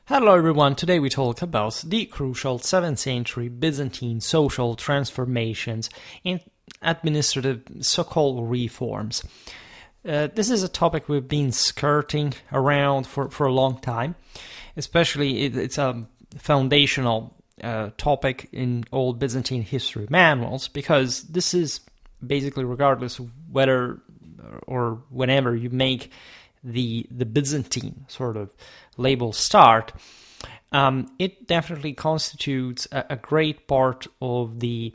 Hello everyone, today we talk about the crucial 7th century Byzantine social transformations and administrative so-called reforms. This is a topic we've been skirting around for a long time, especially it's a foundational topic in old Byzantine history manuals, because this is basically regardless of whether or whenever you make the Byzantine sort of label start, it definitely constitutes a great part of the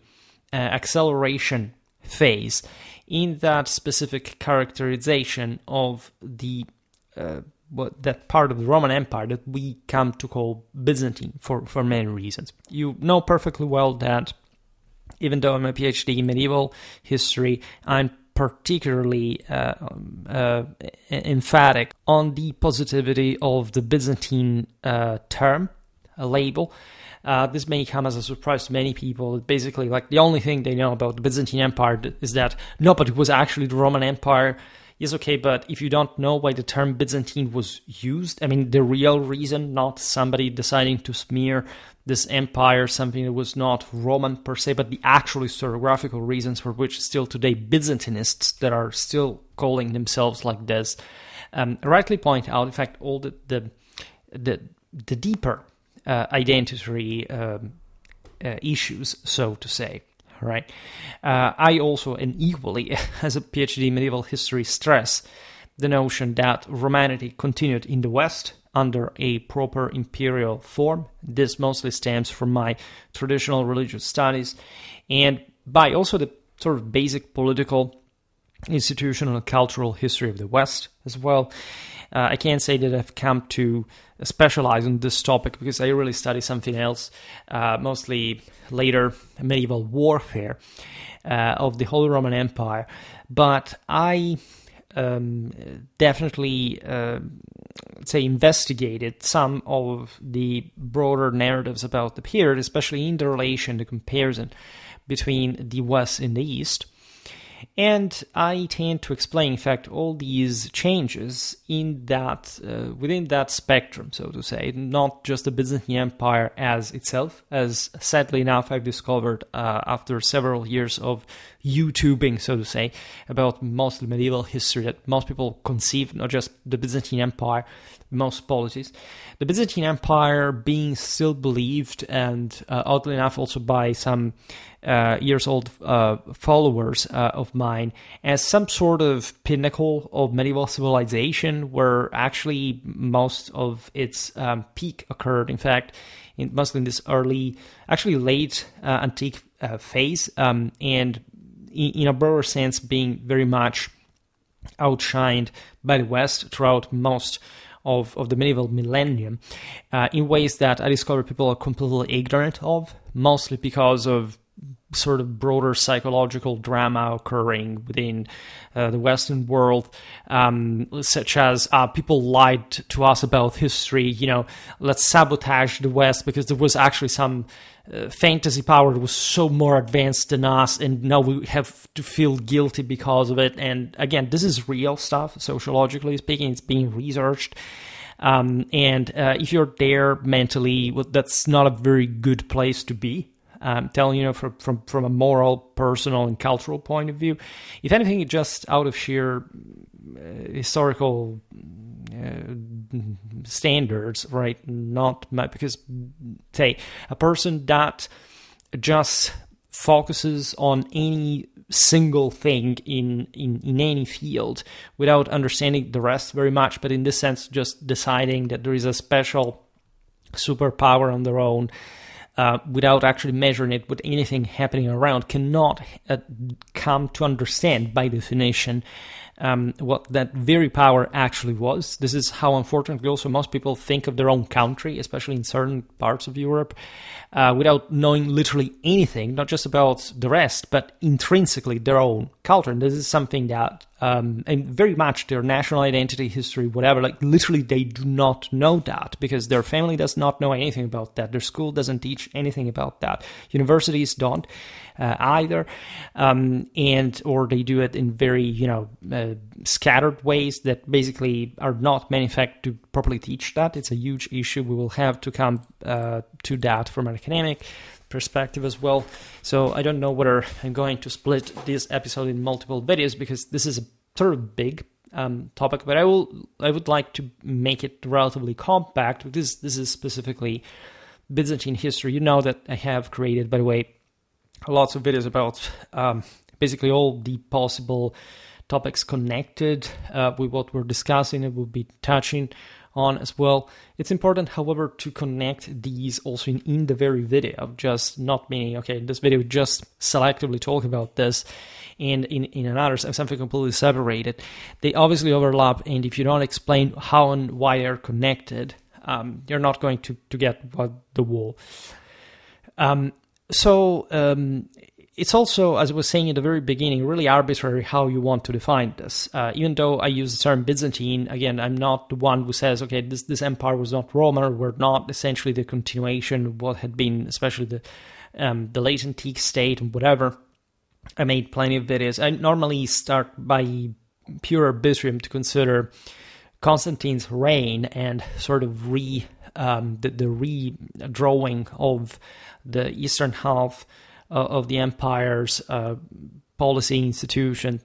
acceleration phase in that specific characterization of the that part of the Roman Empire that we come to call Byzantine for many reasons. You know perfectly well that even though I'm a PhD in medieval history, I'm particularly emphatic on the positivity of the Byzantine term, a label. This may come as a surprise to many people. Basically, like, the only thing they know about the Byzantine Empire is that no, but it was actually the Roman Empire. Yes, okay, but if you don't know why the term Byzantine was used, I mean, the real reason, not somebody deciding to smear this empire, something that was not Roman per se, but the actual historiographical reasons for which still today Byzantinists that are still calling themselves like this rightly point out, in fact, all the deeper identity issues, so to say. Right. I also, and equally as a PhD in medieval history, stress the notion that Romanity continued in the West under a proper imperial form. This mostly stems from my traditional religious studies and by also the sort of basic political, institutional, and cultural history of the West as well. I can't say that I've come to specialize on this topic because I really study something else, mostly later medieval warfare of the Holy Roman Empire. But I definitely, investigated some of the broader narratives about the period, especially in the relation, the comparison between the West and the East. And I tend to explain, in fact, all these changes in that within that spectrum, so to say, not just the Byzantine Empire as itself, as sadly enough I've discovered after several years of YouTubing, so to say, about mostly medieval history, that most people conceive not just the Byzantine Empire, most polities. The Byzantine Empire being still believed, and oddly enough also by some years old followers of mine, as some sort of pinnacle of medieval civilization, where actually most of its peak occurred, in fact, mostly in this early, actually late antique phase, and in a broader sense being very much outshined by the West throughout most of the medieval millennium, in ways that I discovered people are completely ignorant of, mostly because of sort of broader psychological drama occurring within the Western world, such as people lied to us about history, let's sabotage the West because there was actually some fantasy power that was so more advanced than us, and now we have to feel guilty because of it. And again, this is real stuff, sociologically speaking. It's being researched. And if you're there mentally, that's not a very good place to be. Telling you from a moral, personal, and cultural point of view. If anything, just out of sheer historical standards, right? Not because, say, a person that just focuses on any single thing in any field without understanding the rest very much, but in this sense, just deciding that there is a special superpower on their own, without actually measuring it with anything happening around, cannot come to understand, by definition, what that very power actually was. This is how, unfortunately, also most people think of their own country, especially in certain parts of Europe, without knowing literally anything, not just about the rest, but intrinsically their own culture. And this is something that and very much their national identity, history, whatever. Like literally, they do not know that because their family does not know anything about that. Their school doesn't teach anything about that. Universities don't either, and or they do it in very scattered ways that basically are not manufactured to properly teach that. It's a huge issue. We will have to come to that from an academic perspective as well. So I don't know whether I'm going to split this episode in multiple videos because this is a sort of big topic, but I would like to make it relatively compact because this is specifically Byzantine history. You know that I have created, by the way, lots of videos about basically all the possible topics connected with what we're discussing and we'll be touching on as well. It's important, however, to connect these also in the very video, just not meaning, okay, this video just selectively talk about this and in another something completely separated. They obviously overlap, and if you don't explain how and why they're connected, you're not going to get the wall. It's also, as I was saying at the very beginning, really arbitrary how you want to define this. Even though I use the term Byzantine, again, I'm not the one who says, okay, this empire was not Roman, or we're not essentially the continuation of what had been, especially the late antique state and whatever. I made plenty of videos. I normally start by pure Byzantium to consider Constantine's reign and sort of the redrawing of the eastern half of the empire's policy, institution,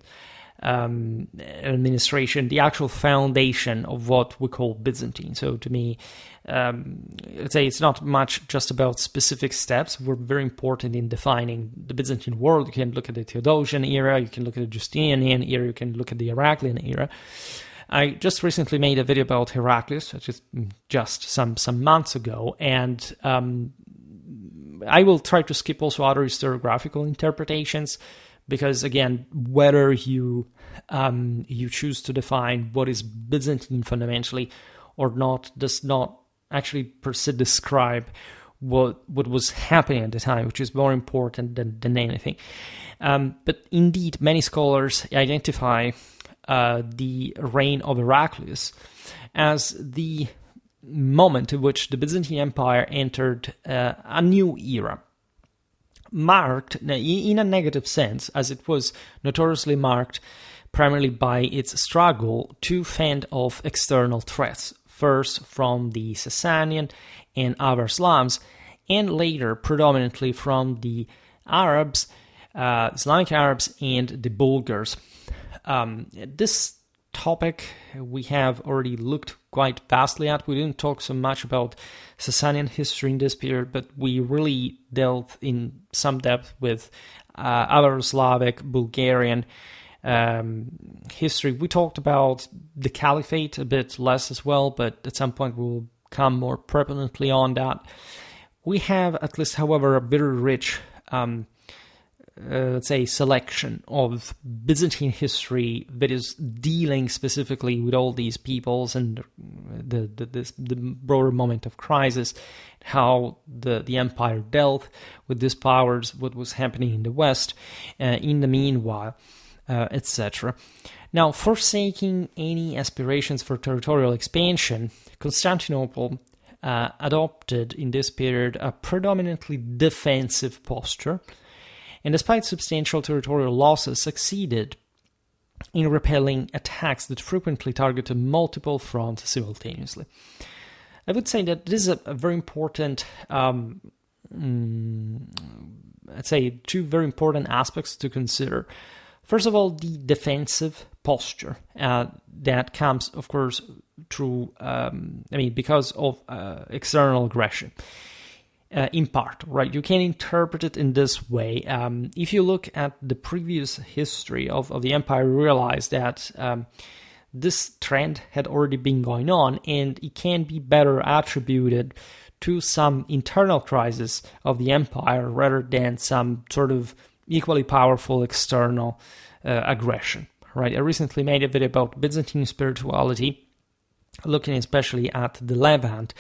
administration, the actual foundation of what we call Byzantine. So to me, let's say it's not much just about specific steps. We're very important in defining the Byzantine world. You can look at the Theodosian era, you can look at the Justinian era, you can look at the Heraclian era. I just recently made a video about Heraclius, which is just some months ago, and I will try to skip also other historiographical interpretations because, again, whether you choose to define what is Byzantine fundamentally or not does not actually per se describe what was happening at the time, which is more important than anything. But indeed, many scholars identify the reign of Heraclius as the moment in which the Byzantine Empire entered a new era, marked in a negative sense, as it was notoriously marked primarily by its struggle to fend off external threats, first from the Sasanian and Avar-Slavs, and later predominantly from the Arabs, Islamic Arabs, and the Bulgars. This topic we have already looked quite vastly at. We didn't talk so much about Sasanian history in this period, but we really dealt in some depth with Avar-Slavic, Bulgarian history. We talked about the Caliphate a bit less as well, but at some point we will come more preponderantly on that. We have, at least, however, a very rich let's say, selection of Byzantine history that is dealing specifically with all these peoples and the broader moment of crisis, how the empire dealt with these powers, what was happening in the West, in the meanwhile, etc. Now, forsaking any aspirations for territorial expansion, Constantinople adopted in this period a predominantly defensive posture, and despite substantial territorial losses, succeeded in repelling attacks that frequently targeted multiple fronts simultaneously. I would say that this is a very important, I'd say, two very important aspects to consider. First of all, the defensive posture that comes, of course, through, because of external aggression. In part, right? You can interpret it in this way. If you look at the previous history of the empire, you realize that this trend had already been going on, and it can be better attributed to some internal crisis of the empire rather than some sort of equally powerful external aggression, right? I recently made a video about Byzantine spirituality, looking especially at the Levant,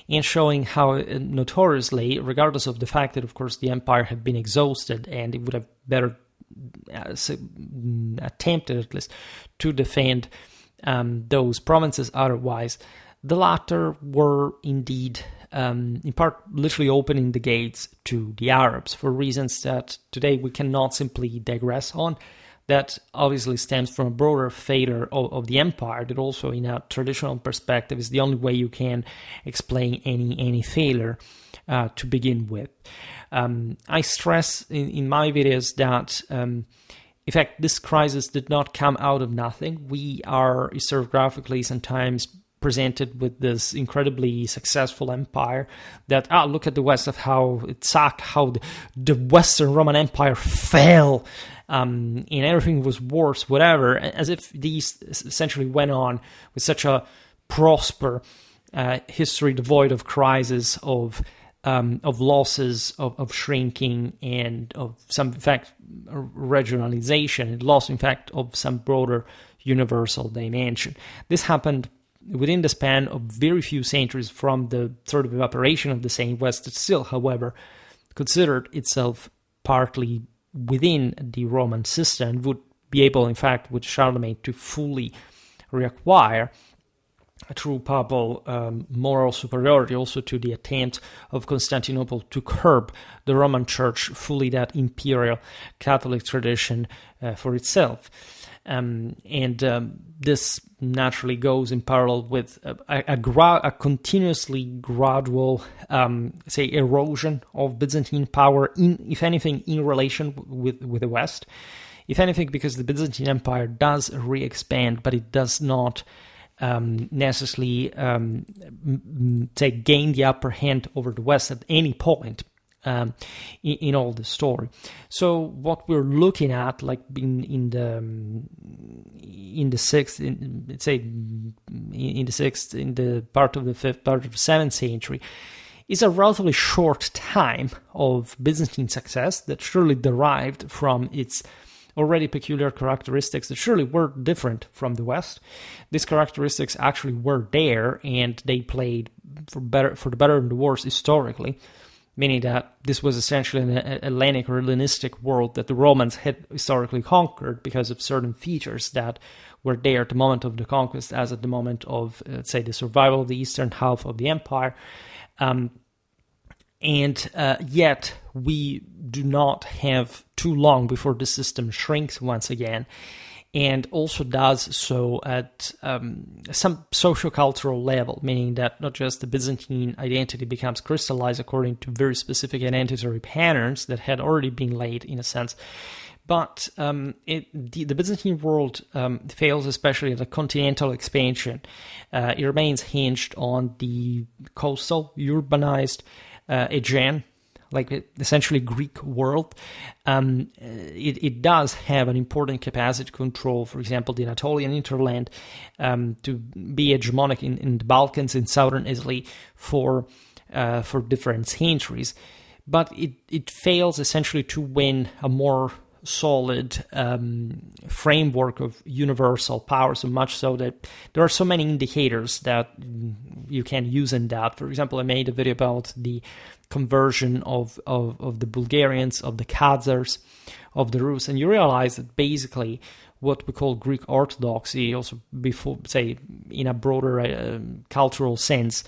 and showing how notoriously, regardless of the fact that, of course, the empire had been exhausted and it would have better attempted at least to defend those provinces. Otherwise, the latter were indeed, in part, literally opening the gates to the Arabs for reasons that today we cannot simply digress on. That obviously stems from a broader failure of the empire, that also in a traditional perspective is the only way you can explain any failure to begin with. I stress in my videos that, in fact, this crisis did not come out of nothing. We are historiographically sometimes presented with this incredibly successful empire that, look at the West, of how it sucked, how the Western Roman Empire fell, and everything was worse, whatever, as if these essentially went on with such a prosper history devoid of crisis, of losses, of shrinking, and of some, in fact, regionalization, and loss, in fact, of some broader universal dimension. This happened within the span of very few centuries from the sort of evaporation of the same West, that still, however, considered itself partly within the Roman system, and would be able, in fact, with Charlemagne, to fully reacquire a true papal moral superiority, also to the attempt of Constantinople to curb the Roman Church, fully that imperial Catholic tradition for itself. This naturally goes in parallel with a continuously gradual, erosion of Byzantine power, if anything, in relation with the West. If anything, because the Byzantine Empire does re-expand, but it does not necessarily gain the upper hand over the West at any point in all the story. So what we're looking at, like in the sixth, in the part of the fifth, part of the 7th century, is a relatively short time of Byzantine success that surely derived from its already peculiar characteristics that surely were different from the West. These characteristics actually were there, and they played for the better and the worse historically, meaning that this was essentially an Hellenic or Hellenistic world that the Romans had historically conquered because of certain features that were there at the moment of the conquest, as at the moment of, let's say, the survival of the eastern half of the empire. Yet we do not have too long before the system shrinks once again, and also does so at some socio-cultural level, meaning that not just the Byzantine identity becomes crystallized according to very specific identitary patterns that had already been laid, in a sense, but the Byzantine world fails, especially at the continental expansion. It remains hinged on the coastal, urbanized Aegean, like essentially Greek world. It does have an important capacity to control, for example, the Anatolian hinterland, to be hegemonic in the Balkans, in southern Italy for different centuries. But it fails essentially to win a more solid framework of universal power, so much so that there are so many indicators that you can use in that. For example, I made a video about the conversion of the Bulgarians, of the Khazars, of the Rus, and you realize that basically what we call Greek Orthodoxy, also before, say, in a broader cultural sense,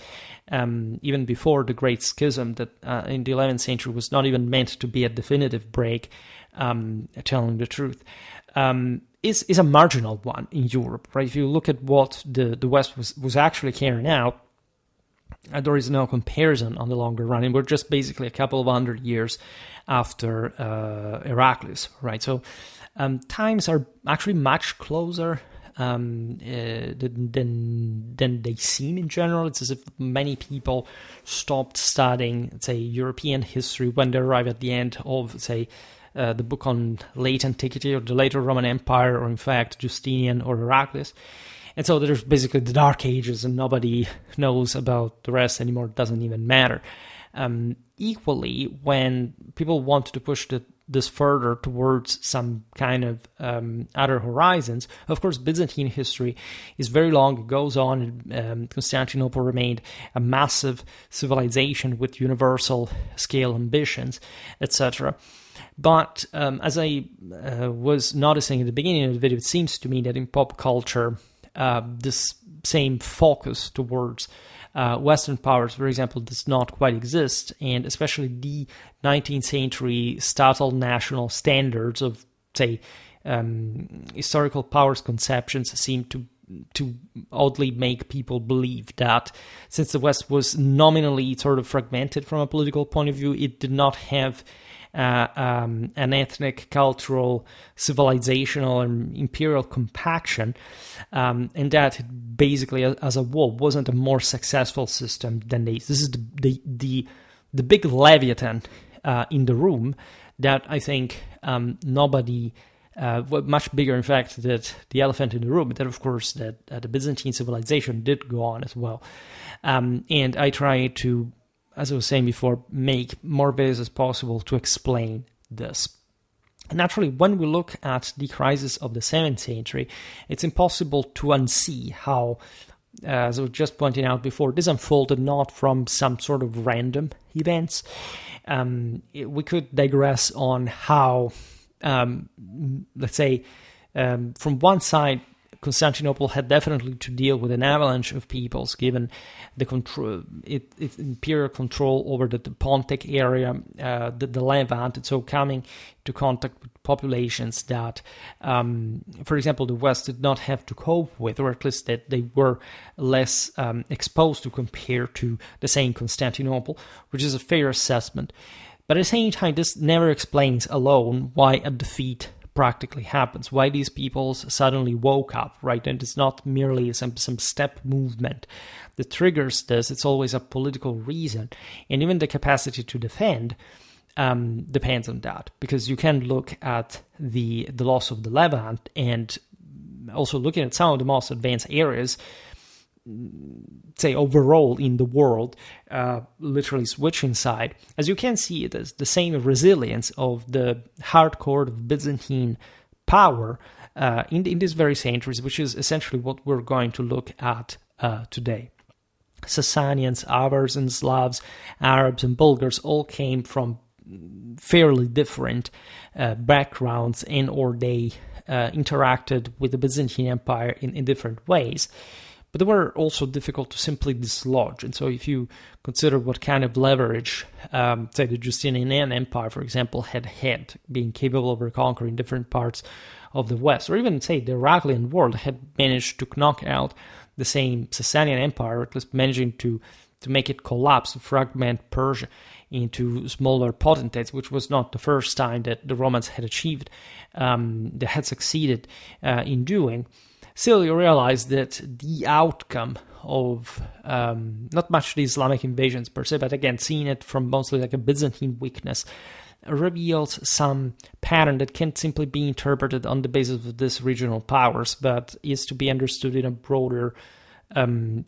even before the Great Schism, that in the 11th century was not even meant to be a definitive break, telling the truth, is a marginal one in Europe, right? If you look at what the West was actually carrying out, there is no comparison on the longer run, and we're just basically a couple of 100 years after Heraclius, right? So times are actually much closer than they seem in general. It's as if many people stopped studying, say, European history when they arrive at the end of, say, the book on late antiquity or the later Roman Empire, or in fact Justinian or Heraclius. And so there's basically the Dark Ages, and nobody knows about the rest anymore. It doesn't even matter. equally, when people wanted to push this further towards some kind of other horizons, of course, Byzantine history is very long. It goes on. Constantinople remained a massive civilization with universal scale ambitions, etc. But as I was noticing at the beginning of the video, it seems to me that in pop culture, this same focus towards Western powers, for example, does not quite exist, and especially the 19th century statal national standards of, say, historical powers conceptions seem to oddly make people believe that since the West was nominally sort of fragmented from a political point of view, it did not have an ethnic, cultural, civilizational, and imperial compaction, and that it basically, as a whole, wasn't a more successful system than these. This is the big leviathan in the room that I think nobody. Much bigger, in fact, that the elephant in the room, but that, of course, that the Byzantine civilization did go on as well. And I try to, as I was saying before, make more videos as possible to explain this. Naturally, when we look at the crisis of the 7th century, it's impossible to unsee how, as I was just pointing out before, this unfolded not from some sort of random events. We could digress on how, let's say, from one side, Constantinople had definitely to deal with an avalanche of peoples, given the control, its imperial control over the Pontic area, the Levant, and so coming to contact with populations that, for example, the West did not have to cope with, or at least that they were less exposed to compared to the same Constantinople, which is a fair assessment. But at the same time, this never explains alone why a defeat practically happens, why these peoples suddenly woke up, right? And it's not merely some step movement that triggers this. It's always a political reason. And even the capacity to defend depends on that, because you can look at the loss of the Levant and also looking at some of the most advanced areas, say overall in the world, literally switching side, as you can see, it is the same resilience of the hardcore of Byzantine power in these very centuries, which is essentially what we're going to look at today. Sasanians, Avars and Slavs, Arabs and Bulgars all came from fairly different backgrounds, and or they interacted with the Byzantine Empire in different ways. But they were also difficult to simply dislodge. And so if you consider what kind of leverage, say, the Justinian Empire, for example, had being capable of reconquering different parts of the West, or even, say, the Heraclian world had managed to knock out the same Sasanian Empire, or at least managing to make it collapse, to fragment Persia into smaller potentates, which was not the first time that the Romans had achieved, that had succeeded in doing. Still, you realize that the outcome of not much the Islamic invasions per se, but again, seeing it from mostly like a Byzantine weakness, reveals some pattern that can't simply be interpreted on the basis of these regional powers, but is to be understood in a broader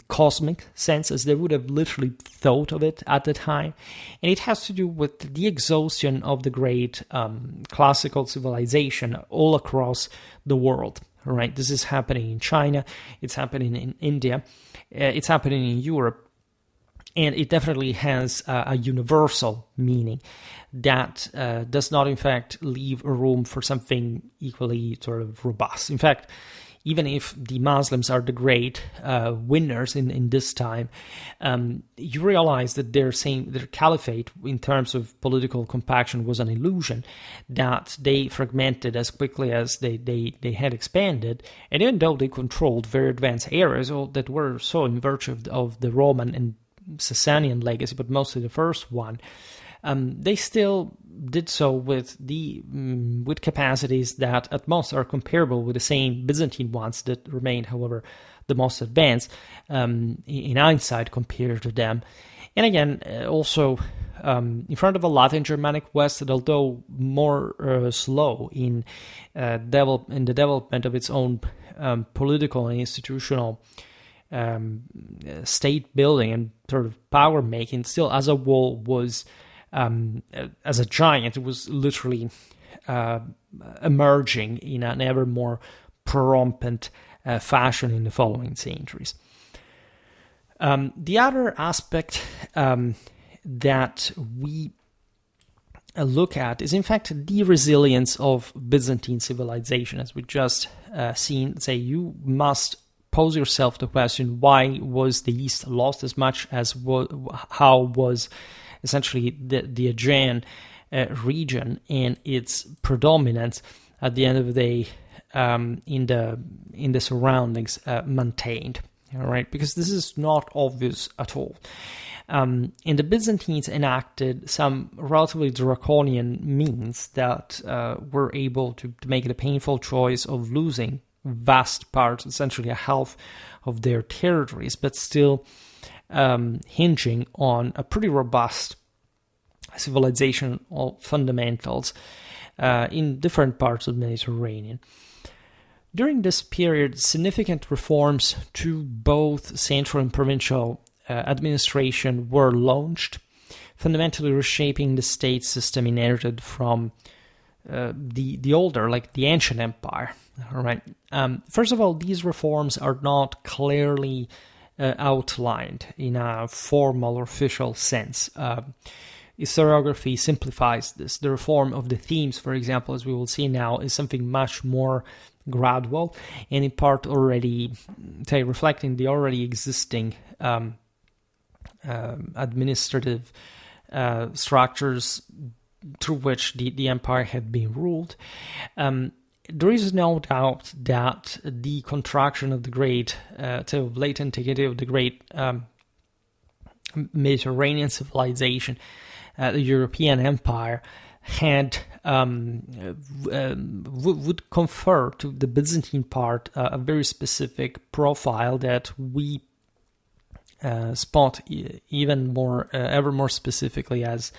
cosmic sense, as they would have literally thought of it at the time. And it has to do with the exhaustion of the great classical civilization all across the world. Right, this is happening in China, it's happening in India, it's happening in Europe, and it definitely has a universal meaning that does not, in fact, leave room for something equally sort of robust. In fact, even if the Muslims are the great winners in this time, you realize that their caliphate, in terms of political compaction, was an illusion, that they fragmented as quickly as they had expanded. And even though they controlled very advanced areas that were so in virtue of the Roman and Sasanian legacy, but mostly the first one, they still did so with capacities that at most are comparable with the same Byzantine ones that remained, however, the most advanced in hindsight compared to them. And again, also in front of a Latin Germanic West that, although more slow in the development of its own political and institutional state building and sort of power making, still as a whole was as a giant. It was literally emerging in an ever more prorompent fashion in the following centuries. The other aspect that we look at is, in fact, the resilience of Byzantine civilization. As we just seen, say, you must pose yourself the question, why was the East lost as much as how was essentially the Aegean region and its predominance at the end of the day in the surroundings maintained? All right, because this is not obvious at all. And the Byzantines enacted some relatively draconian means that were able to make the painful choice of losing vast parts, essentially a half of their territories, but still hinging on a pretty robust civilizational fundamentals in different parts of the Mediterranean. During this period, significant reforms to both central and provincial administration were launched, fundamentally reshaping the state system inherited from the older, like the ancient empire. All right. First of all, these reforms are not clearly outlined in a formal or official sense. Historiography simplifies this. The reform of the themes, for example, as we will see now, is something much more gradual and in part already, say, reflecting the already existing administrative structures through which the empire had been ruled. There is no doubt that the contraction of the great, late antiquity of the great Mediterranean civilization, the European empire, had would confer to the Byzantine part a very specific profile that we spot even more, ever more specifically as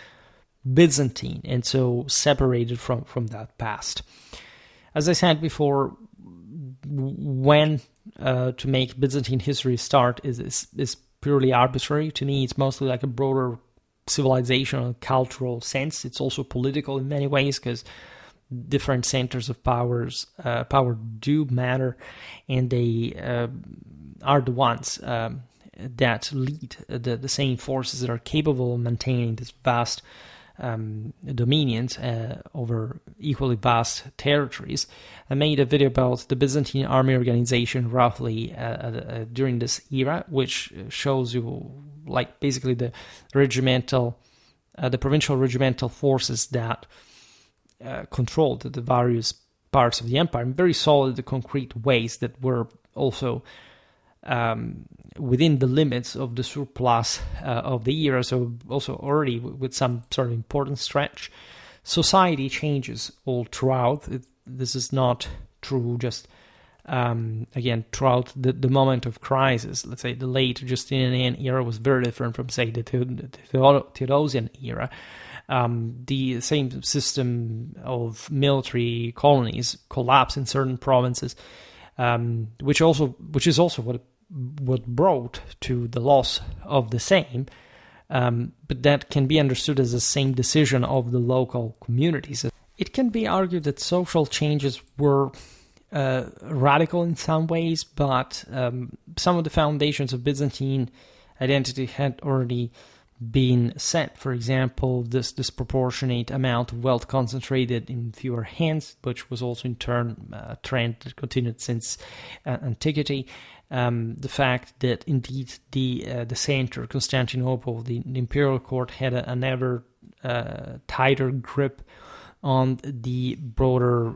Byzantine, and so separated from that past. As I said before, when to make Byzantine history start is purely arbitrary. To me, it's mostly like a broader civilizational and cultural sense. It's also political in many ways, because different centers of power do matter, and they are the ones that lead the same forces that are capable of maintaining this vast dominions over equally vast territories. I made a video about the Byzantine army organization roughly during this era, which shows you like basically the regimental, the provincial regimental forces that controlled the various parts of the empire in very solid, concrete ways that were also within the limits of the surplus of the era, so also already with some sort of important stretch. Society changes all throughout. This is not true just, again, throughout the moment of crisis. Let's say the late Justinian era was very different from, say, the Theodosian era. The same system of military colonies collapsed in certain provinces, which is also what brought to the loss of the same, but that can be understood as the same decision of the local communities. It can be argued that social changes were radical in some ways, but some of the foundations of Byzantine identity had already been set. For example, this disproportionate amount of wealth concentrated in fewer hands, which was also in turn a trend that continued since antiquity. The fact that indeed the center, Constantinople, the imperial court, had an ever tighter grip on the broader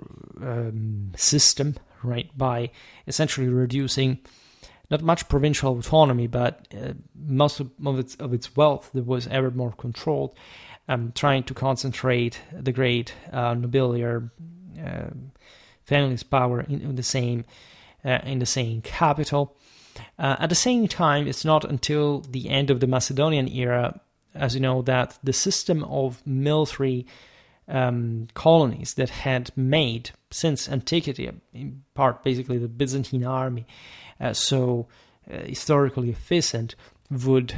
system, right, by essentially reducing not much provincial autonomy, but most of its wealth that was ever more controlled, trying to concentrate the great nobiliary family's power in the same capital. At the same time, it's not until the end of the Macedonian era, as you know, that the system of military colonies that had made since antiquity, in part basically the Byzantine army, so historically efficient, would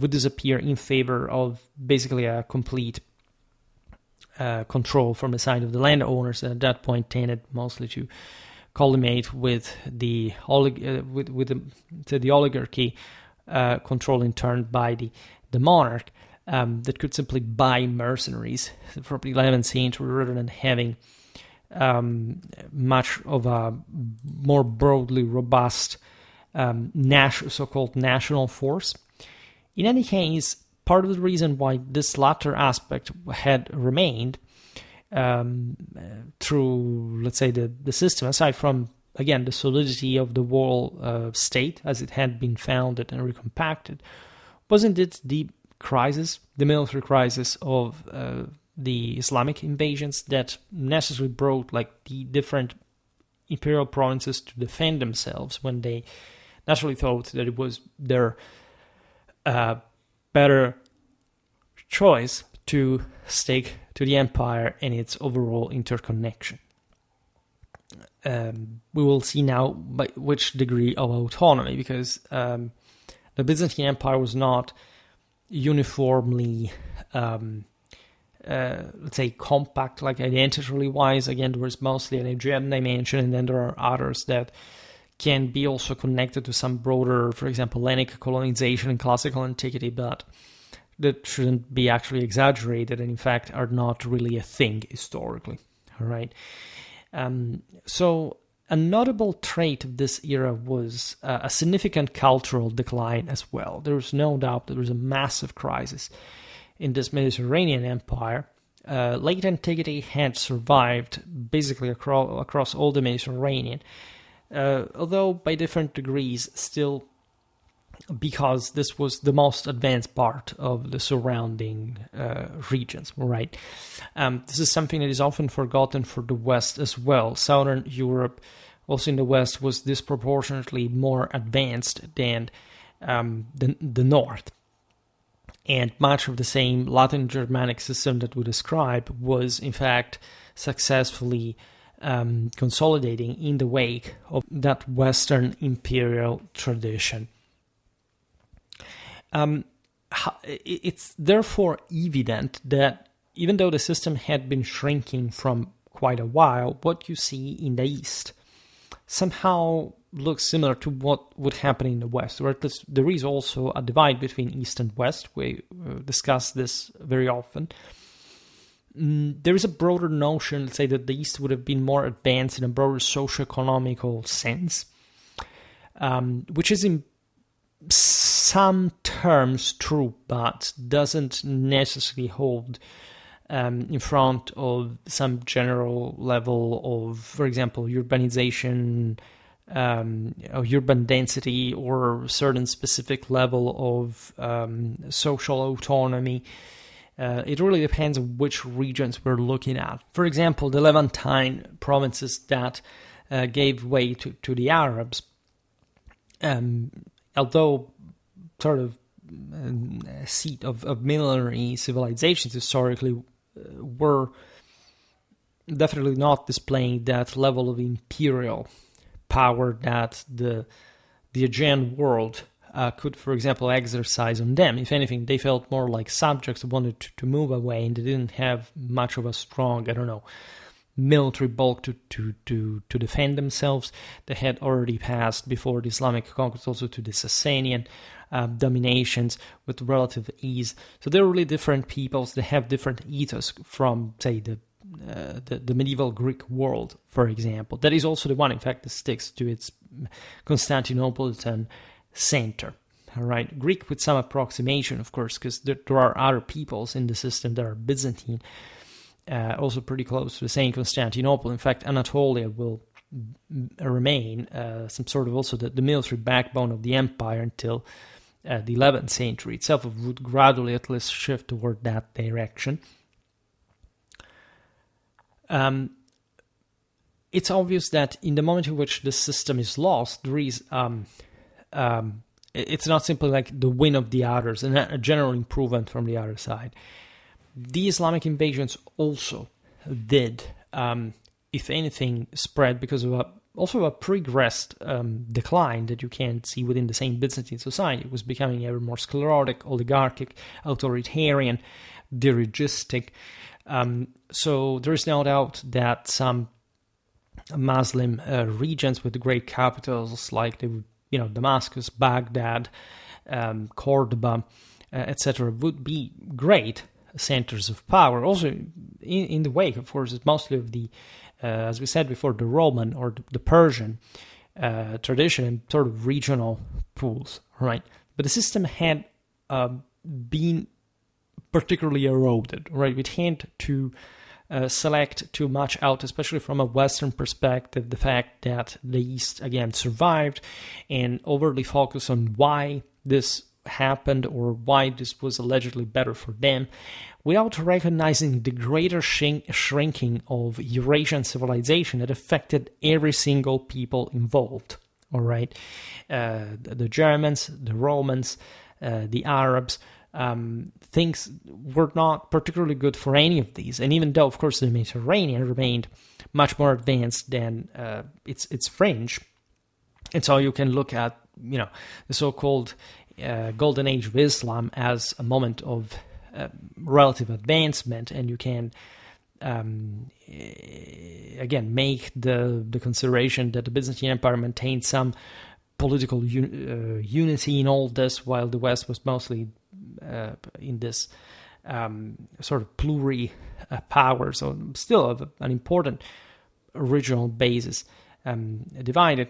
disappear in favor of basically a complete control from the side of the landowners. At that point, tended mostly to culminate with the oligarchy, controlled in turn by the monarch, that could simply buy mercenaries from the 11th century rather than having much of a more broadly robust so-called national force. In any case, part of the reason why this latter aspect had remained through, let's say, the system, aside from, again, the solidity of the whole state as it had been founded and recompacted, wasn't it the military crisis of the Islamic invasions that necessarily brought the different imperial provinces to defend themselves when they naturally thought that it was their better choice to stick to the empire and its overall interconnection. We will see now by which degree of autonomy, because the Byzantine Empire was not uniformly, let's say, compact, identity wise. Again, there was mostly an Aegean dimension, and then there are others that can be also connected to some broader, for example, Hellenic colonization in classical antiquity, but that shouldn't be actually exaggerated and in fact are not really a thing historically. All right. So a notable trait of this era was a significant cultural decline as well. There was no doubt that there was a massive crisis in this Mediterranean empire. Late antiquity had survived basically across all the Mediterranean, although by different degrees still, because this was the most advanced part of the surrounding regions, right? This is something that is often forgotten for the West as well. Southern Europe, also in the West, was disproportionately more advanced than the North. And much of the same Latin Germanic system that we described was, in fact, successfully consolidating in the wake of that Western imperial tradition. It's therefore evident that even though the system had been shrinking from quite a while, what you see in the East somehow looks similar to what would happen in the West, or at least there is also a divide between East and West. We discuss this very often. There is a broader notion, let's say, that the East would have been more advanced in a broader socio-economical sense, which is in some terms true, but doesn't necessarily hold in front of some general level of, for example, urbanization, urban density, or certain specific level of social autonomy. It really depends on which regions we're looking at. For example, the Levantine provinces that gave way to the Arabs, although sort of a seat of millenary civilizations historically, were definitely not displaying that level of imperial power that the Aegean world could, for example, exercise on them. If anything, they felt more like subjects who wanted to move away, and they didn't have much of a strong, military bulk to defend themselves. They had already passed, before the Islamic conquest, also to the Sasanian dominations with relative ease. So they're really different peoples. They have different ethos from, say, the medieval Greek world, for example. That is also the one, in fact, that sticks to its Constantinopolitan center. All right, Greek with some approximation, of course, because there are other peoples in the system that are Byzantine, also pretty close to the same Constantinople. In fact, Anatolia will remain some sort of also the military backbone of the empire until the 11th century itself. Would gradually at least shift toward that direction. It's obvious that in the moment in which the system is lost, there is it's not simply like the win of the others and a general improvement from the other side. The Islamic invasions also did, if anything, spread because of a also a progressed decline that you can see within the same Byzantine society. It was becoming ever more sclerotic, oligarchic, authoritarian, dirigistic. So there is no doubt that some Muslim regions with great capitals like Damascus, Baghdad, Cordoba, etc., would be great centers of power. Also, in the wake, of course, it's mostly of the, as we said before, the Roman or the Persian tradition and sort of regional pools, right? But the system had been particularly eroded, right? We tend to select too much out, especially from a Western perspective, the fact that the East, again, survived, and overly focus on why this happened or why this was allegedly better for them, without recognizing the greater shrinking of Eurasian civilization that affected every single people involved. All right, the Germans, the Romans, the Arabs. Things were not particularly good for any of these, and even though, of course, the Mediterranean remained much more advanced than its fringe, and so you can look at the so-called Golden Age of Islam as a moment of relative advancement, and you can again make the consideration that the Byzantine Empire maintained some political unity in all this, while the West was mostly in this sort of pluri-power, so still of an important original basis divided.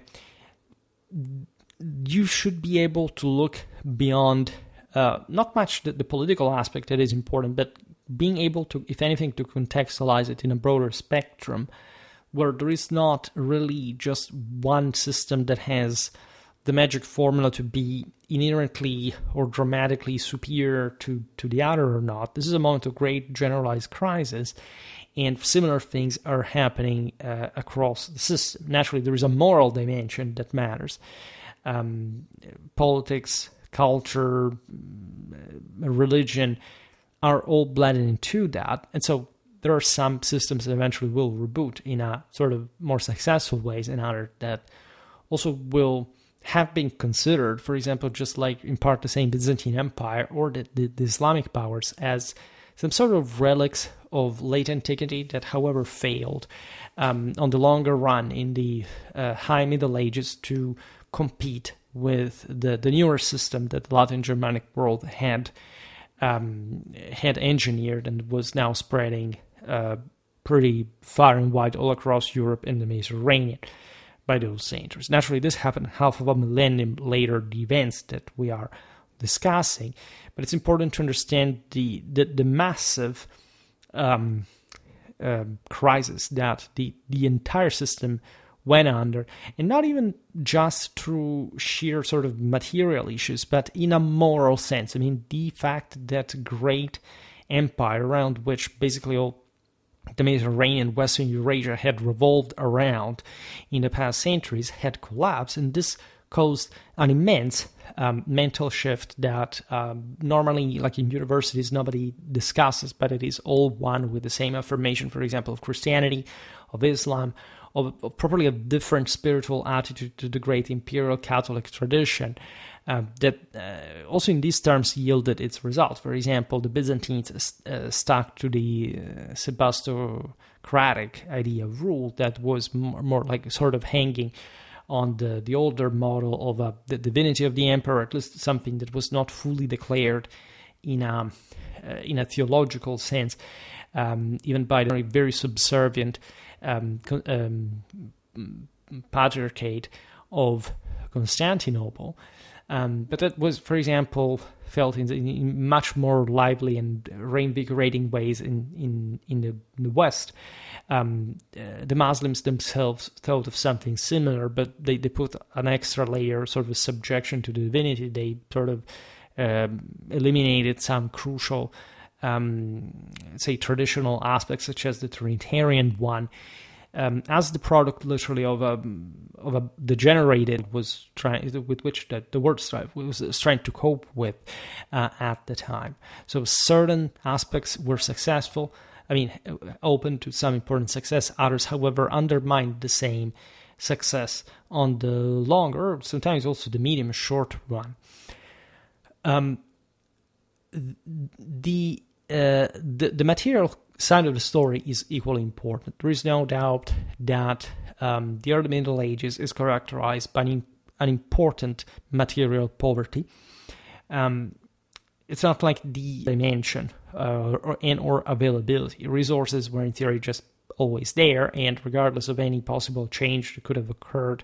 You should be able to look beyond not much the political aspect that is important, but being able to, if anything, to contextualize it in a broader spectrum where there is not really just one system that has the magic formula to be inherently or dramatically superior to the other or not. This is a moment of great generalized crisis, and similar things are happening across the system. Naturally, there is a moral dimension that matters. Politics, culture, religion are all blended into that. And so there are some systems that eventually will reboot in a sort of more successful ways, and others that also will have been considered, for example, just like in part the same Byzantine Empire or the Islamic powers, as some sort of relics of late antiquity that, however, failed on the longer run in the High Middle Ages to compete with the newer system that the Latin Germanic world had engineered and was now spreading pretty far and wide all across Europe and the Mediterranean by those centers. Naturally, this happened half of a millennium later, the events that we are discussing, but it's important to understand the massive crisis that the entire system went under, and not even just through sheer sort of material issues, but in a moral sense. I mean, the fact that great empire around which basically all the Mediterranean, Western Eurasia had revolved around in the past centuries had collapsed, and this caused an immense mental shift that normally, like in universities, nobody discusses, but it is all one with the same affirmation, for example, of Christianity, of Islam, of probably a different spiritual attitude to the great imperial Catholic tradition that also in these terms yielded its results. For example, the Byzantines stuck to the Sebastocratic idea of rule that was more like sort of hanging on the older model of the divinity of the emperor, at least something that was not fully declared in a theological sense, even by the very subservient patriarchate of Constantinople. But that was, for example, felt in much more lively and reinvigorating ways in the West. The Muslims themselves thought of something similar, but they put an extra layer, sort of a subjection to the divinity. They sort of eliminated some crucial, say, traditional aspects, such as the Trinitarian one, as the product literally of a degenerated was trying, with which the word strife was trying to cope with at the time. So certain aspects were successful, open to some important success. Others, however, undermined the same success on the longer, sometimes also the medium short run. The material side of the story is equally important. There is no doubt that the early Middle Ages is characterized by an important material poverty. It's not like the dimension or availability. Resources were in theory just always there, and regardless of any possible change that could have occurred,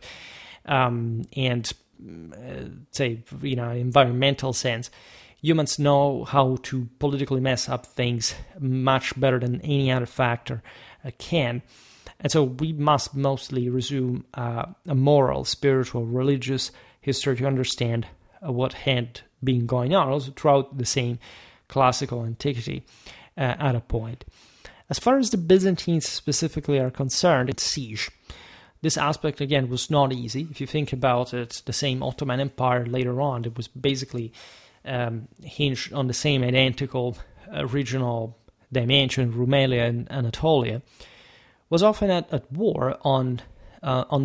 say, environmental sense, humans know how to politically mess up things much better than any other factor can. And so we must mostly resume a moral, spiritual, religious history to understand what had been going on, also throughout the same classical antiquity at a point. As far as the Byzantines specifically are concerned, it's siege. This aspect, again, was not easy. If you think about it, the same Ottoman Empire later on, it was basically hinged on the same identical regional dimension, Rumelia and Anatolia, was often at war on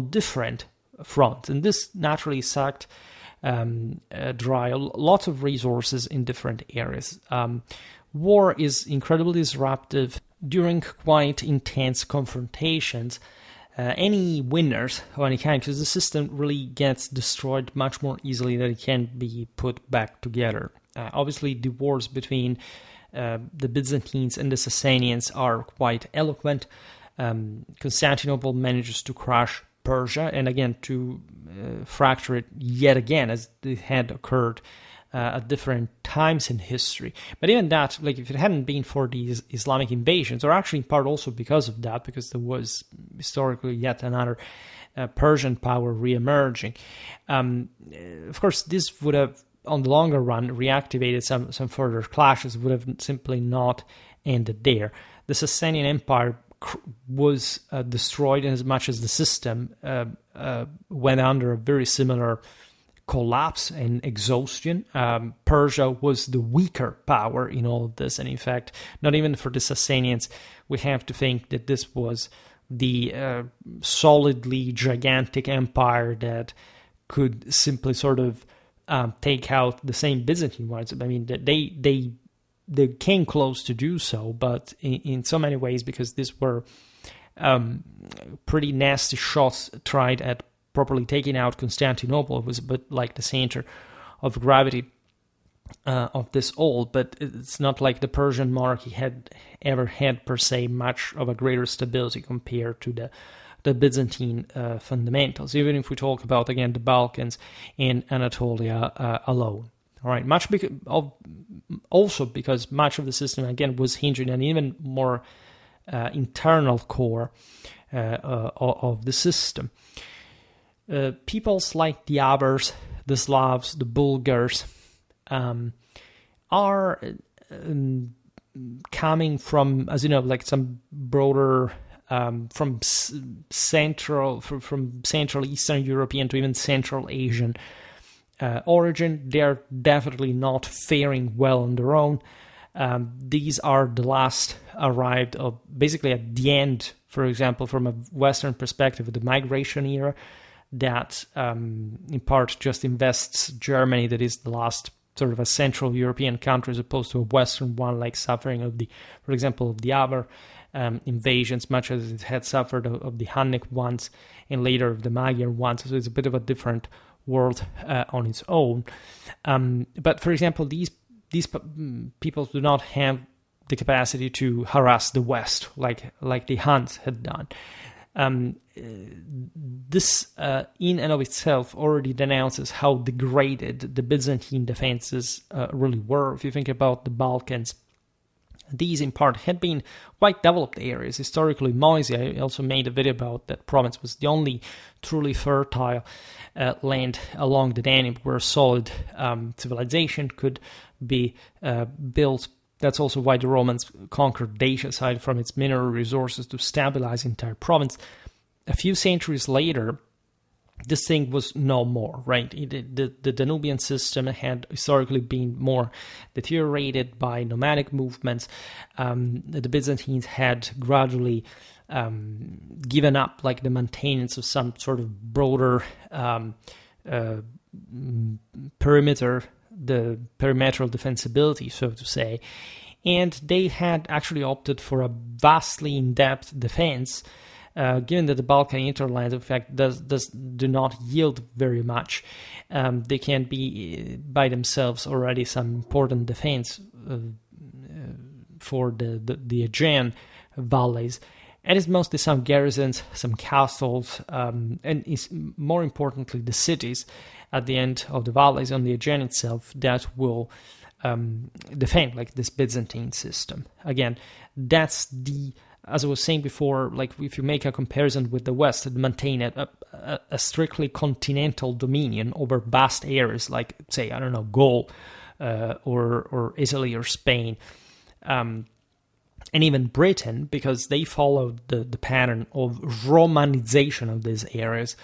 different fronts. And this naturally sucked dry lots of resources in different areas. War is incredibly disruptive. During quite intense confrontations, any winners of any kind, because the system really gets destroyed much more easily than it can be put back together. Obviously, the wars between the Byzantines and the Sasanians are quite eloquent. Constantinople manages to crush Persia, and again to fracture it yet again, as it had occurred at different times in history. But even that, like, if it hadn't been for these Islamic invasions, or actually in part also because of that, because there was historically yet another Persian power re-emerging, of course this would have, on the longer run, reactivated some further clashes, would have simply not ended there. The Sasanian Empire was destroyed in as much as the system went under a very similar collapse and exhaustion. Persia was the weaker power in all of this, and in fact, not even for the Sasanians, we have to think that this was the solidly gigantic empire that could simply sort of take out the same Byzantine ones. I mean, they came close to do so, but in so many ways, because these were pretty nasty shots tried at properly taking out Constantinople, it was a bit like the center of gravity of this all. But it's not like the Persian monarchy had ever had per se much of a greater stability compared to the Byzantine fundamentals, even if we talk about, again, the Balkans and Anatolia alone. All right, also because much of the system, again, was hinged on an even more internal core of the system. Peoples like the Avars, the Slavs, the Bulgars are coming from, as you know, like some broader from Central Eastern European to even Central Asian origin. They're definitely not faring well on their own. These are the last arrived of basically at the end, for example, from a Western perspective, of the migration era that in part just invests Germany, that is the last sort of a Central European country, as opposed to a Western one, like suffering of the, for example, of the Avar invasions, much as it had suffered of the Hunnic ones and later of the Magyar ones. So it's a bit of a different world on its own. But for example, these peoples do not have the capacity to harass the West like the Huns had done. This in and of itself already denounces how degraded the Byzantine defenses really were. If you think about the Balkans, these in part had been quite developed areas. Historically, Moesia, I also made a video about that province, was the only truly fertile land along the Danube where solid civilization could be built. That's also why the Romans conquered Dacia, aside from its mineral resources, to stabilize the entire province. A few centuries later, this thing was no more, right? The Danubian system had historically been more deteriorated by nomadic movements. The Byzantines had gradually given up like the maintenance of some sort of broader perimeter, the perimeteral defensibility, so to say, and they had actually opted for a vastly in-depth defense, given that the Balkan hinterland, in fact, do not yield very much. They can be by themselves already some important defense for the Aegean valleys. And it's mostly some garrisons, some castles, and is more importantly the cities at the end of the valleys on the Aegean itself that will defend like this Byzantine system. Again, that's as I was saying before, like if you make a comparison with the West, it maintained a strictly continental dominion over vast areas like, say, I don't know, Gaul or Italy or Spain. And even Britain, because they followed the pattern of Romanization of these areas,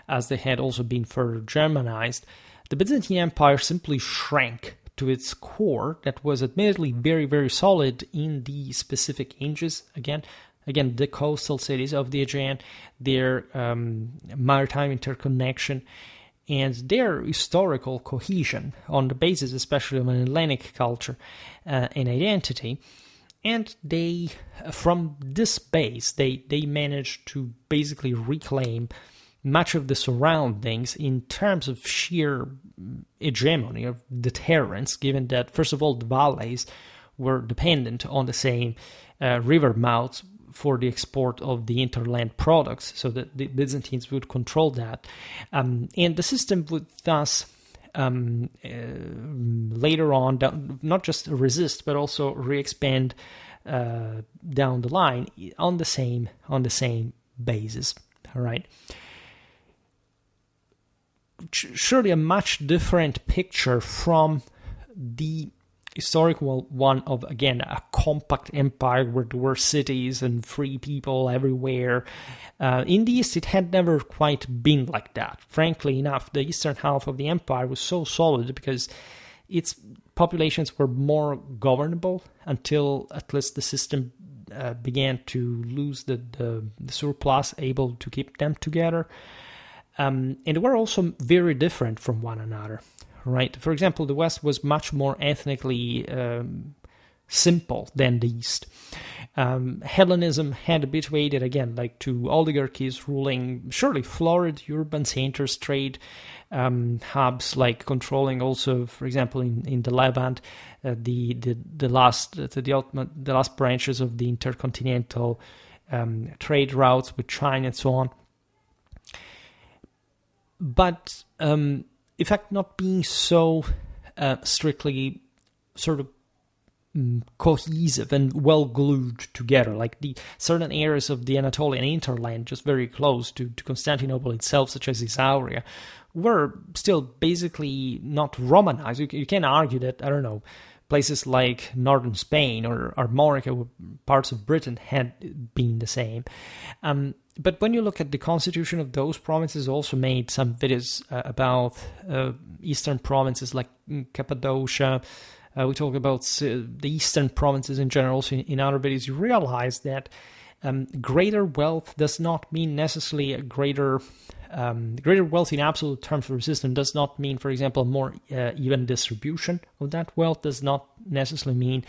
as they had also been further Germanized. The Byzantine Empire simply shrank to its core that was admittedly very, very solid in the specific hinges. Again, the coastal cities of the Aegean, their maritime interconnection, and their historical cohesion on the basis especially of an Hellenic culture and identity. And they, from this base, they managed to basically reclaim much of the surroundings in terms of sheer hegemony, of deterrence, given that, first of all, the valleys were dependent on the same river mouths for the export of the interland products, so that the Byzantines would control that. And the system would thus later on not just resist, but also re-expand down the line on the same basis. All right. Surely a much different picture from the historical one of, again, a compact empire where there were cities and free people everywhere. In the East, it had never quite been like that. Frankly enough, the eastern half of the empire was so solid because its populations were more governable until at least the system began to lose the surplus, able to keep them together. And they were also very different from one another, right? For example, the West was much more ethnically simple than the East. Hellenism had habituated, again, like to oligarchies ruling surely florid urban centers, trade hubs, like controlling also, for example, in the Levant, the last branches of the intercontinental trade routes with China and so on. But in fact, not being so strictly sort of cohesive and well glued together, like the certain areas of the Anatolian hinterland, just very close to Constantinople itself, such as Isauria, were still basically not Romanized. You can argue that, I don't know, places like northern Spain or Armorica, parts of Britain, had been the same. But when you look at the constitution of those provinces, also made some videos about eastern provinces like Cappadocia. We talk about the eastern provinces in general. Also in other videos, you realize that greater wealth does not mean necessarily a greater wealth in absolute terms for the system. Does not mean, for example, more even distribution of that wealth. Does not necessarily mean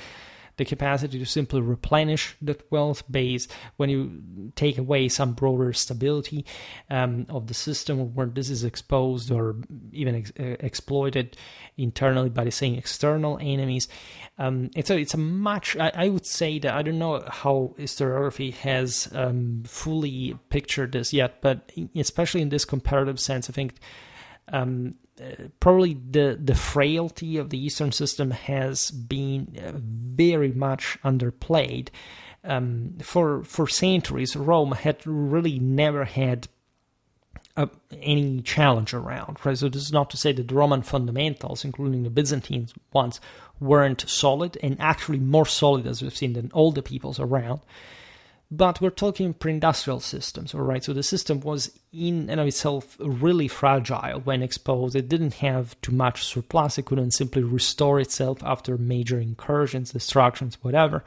the capacity to simply replenish that wealth base when you take away some broader stability of the system, where this is exposed or even exploited internally by the same external enemies. It's a much, I would say that, I don't know how historiography has fully pictured this yet, but especially in this comparative sense, I think probably the frailty of the Eastern system has been very much underplayed. For centuries, Rome had really never had any challenge around, right? So this is not to say that the Roman fundamentals, including the Byzantine ones, weren't solid, and actually more solid, as we've seen, than all the peoples around. But we're talking pre-industrial systems, all right? So the system was in and of itself really fragile when exposed. It didn't have too much surplus. It couldn't simply restore itself after major incursions, destructions, whatever.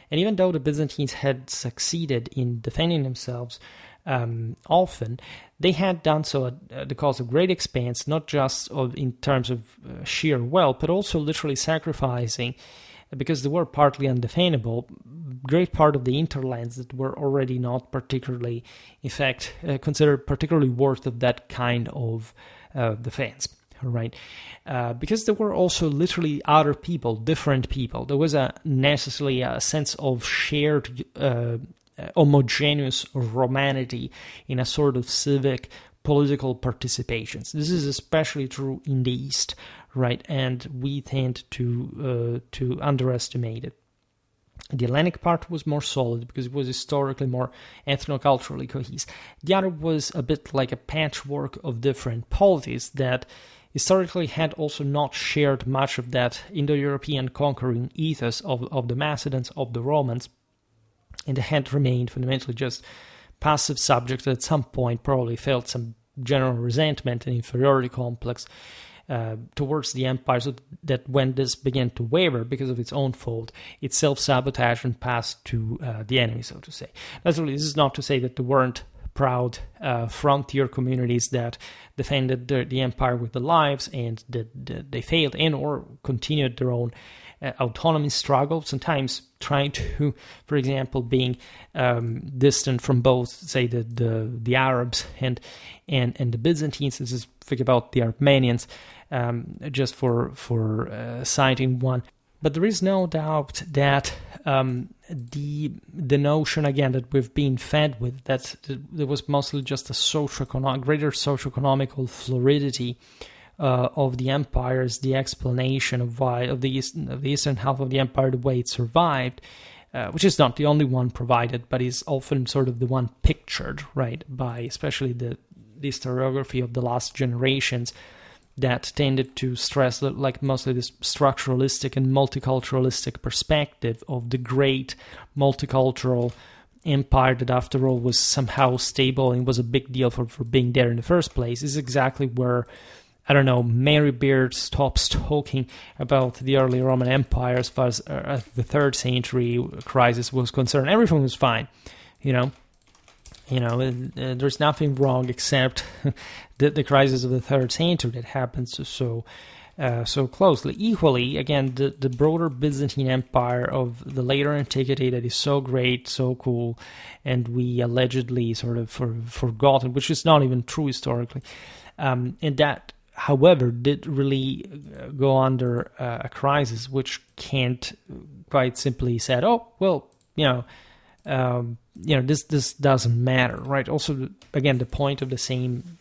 And even though the Byzantines had succeeded in defending themselves often, they had done so at the cost of great expense, not just in terms of sheer wealth, but also literally sacrificing, because they were partly undefendable, great part of the interlands that were already not particularly, in fact, considered particularly worth of that kind of defense. Right, because there were also literally other people, different people. There was necessarily a sense of shared homogeneous romanity in a sort of civic political participations. This is especially true in the East, right? And we tend to underestimate it. The Hellenic part was more solid because it was historically more ethno-culturally cohesive. The other was a bit like a patchwork of different polities that historically had also not shared much of that Indo-European conquering ethos of the Macedons, of the Romans, and they had remained fundamentally just passive subjects that at some point probably felt some general resentment and inferiority complex towards the empire, so that when this began to waver because of its own fault, it self-sabotaged and passed to the enemy, so to say. Naturally, this is not to say that there weren't proud frontier communities that defended the empire with their lives and that they failed and or continued their own autonomy struggle, sometimes trying to, for example, being distant from both, say, the Arabs and the Byzantines. This is, think about the Armenians, just for citing one. But there is no doubt that the notion, again, that we've been fed with, that there was mostly just a greater socioeconomical fluidity of the empire is the explanation of why of the eastern half of the empire, the way it survived, which is not the only one provided, but is often sort of the one pictured, right, by especially the historiography of the last generations that tended to stress like mostly this structuralistic and multiculturalistic perspective of the great multicultural empire that after all was somehow stable and was a big deal for being there in the first place. Is exactly where, I don't know, Mary Beard stops talking about the early Roman Empire as far as the 3rd century crisis was concerned. Everything was fine, there's nothing wrong except the crisis of the 3rd century that happens so closely. Equally, again, the broader Byzantine Empire of the later antiquity that is so great, so cool, and we allegedly sort of forgotten, which is not even true historically, and that, however, did really go under a crisis, which can't quite simply said, oh, well, this doesn't matter, right? Also, again, the point of the same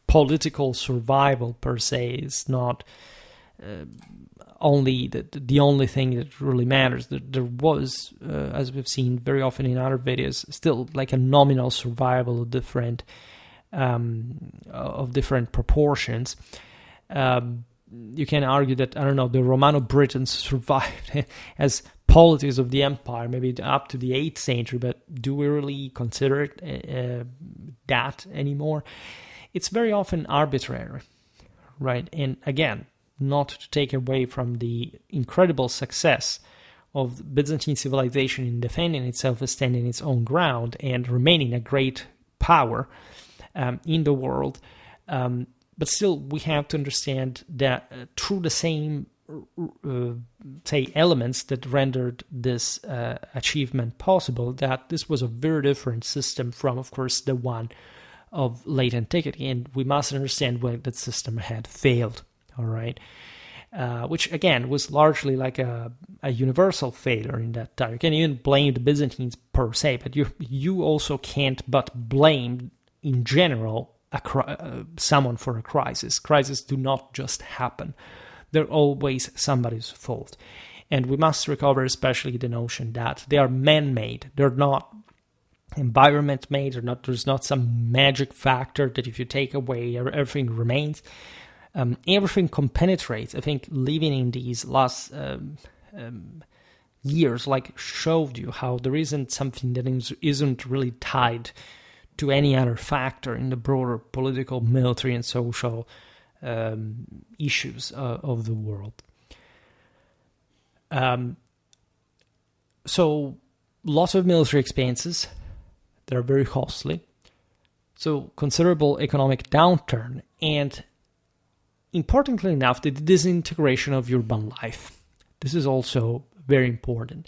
political survival per se is not only the only thing that really matters. There was, as we've seen very often in other videos, still like a nominal survival of different proportions. You can argue that, I don't know, the Romano-Britons survived as polities of the empire, maybe up to the 8th century, but do we really consider it that anymore? It's very often arbitrary, right? And again, not to take away from the incredible success of Byzantine civilization in defending itself, standing its own ground, and remaining a great power in the world. But still, we have to understand that through the same, say, elements that rendered this achievement possible, that this was a very different system from, of course, the one of late antiquity. And we must understand when that system had failed, all right? Which, again, was largely like a universal failure in that time. You can't even blame the Byzantines per se, but you also can't but blame, in general, someone for a crisis. Crises do not just happen. They're always somebody's fault. And we must recover especially the notion that they are man-made. They're not environment-made. There's not some magic factor that if you take away, everything remains. Everything compenetrates. I think living in these last years showed you how there isn't something that isn't really tied to any other factor in the broader political, military, and social issues of the world. So lots of military expenses that are very costly. So considerable economic downturn, and importantly enough, the disintegration of urban life. This is also very important.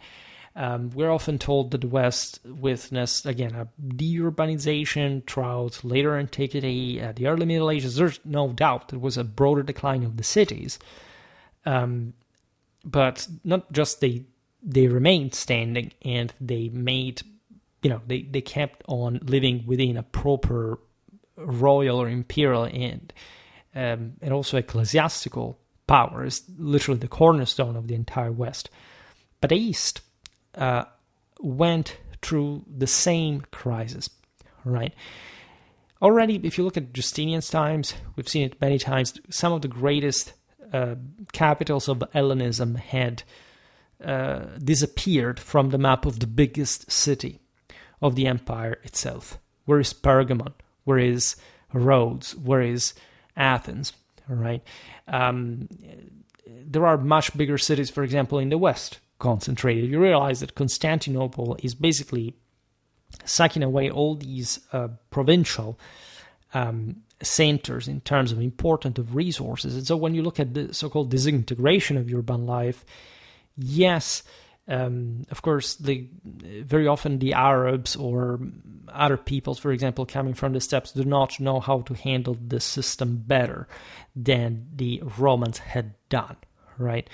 We're often told that the West witnessed, again, a deurbanization throughout later antiquity, the early Middle Ages. There's no doubt there was a broader decline of the cities. But not just they remained standing, and they made, they kept on living within a proper royal or imperial and also ecclesiastical power. Is literally the cornerstone of the entire West. But the East went through the same crisis, right? Already, if you look at Justinian's times, we've seen it many times, some of the greatest capitals of Hellenism had disappeared from the map of the biggest city of the empire itself. Where is Pergamon? Where is Rhodes? Where is Athens? All right. There are much bigger cities, for example, in the West concentrated. You realize that Constantinople is basically sucking away all these provincial centers in terms of importance of resources. And so when you look at the so-called disintegration of urban life, yes, of course, very often the Arabs or other peoples, for example, coming from the steppes, do not know how to handle the system better than the Romans had done, right?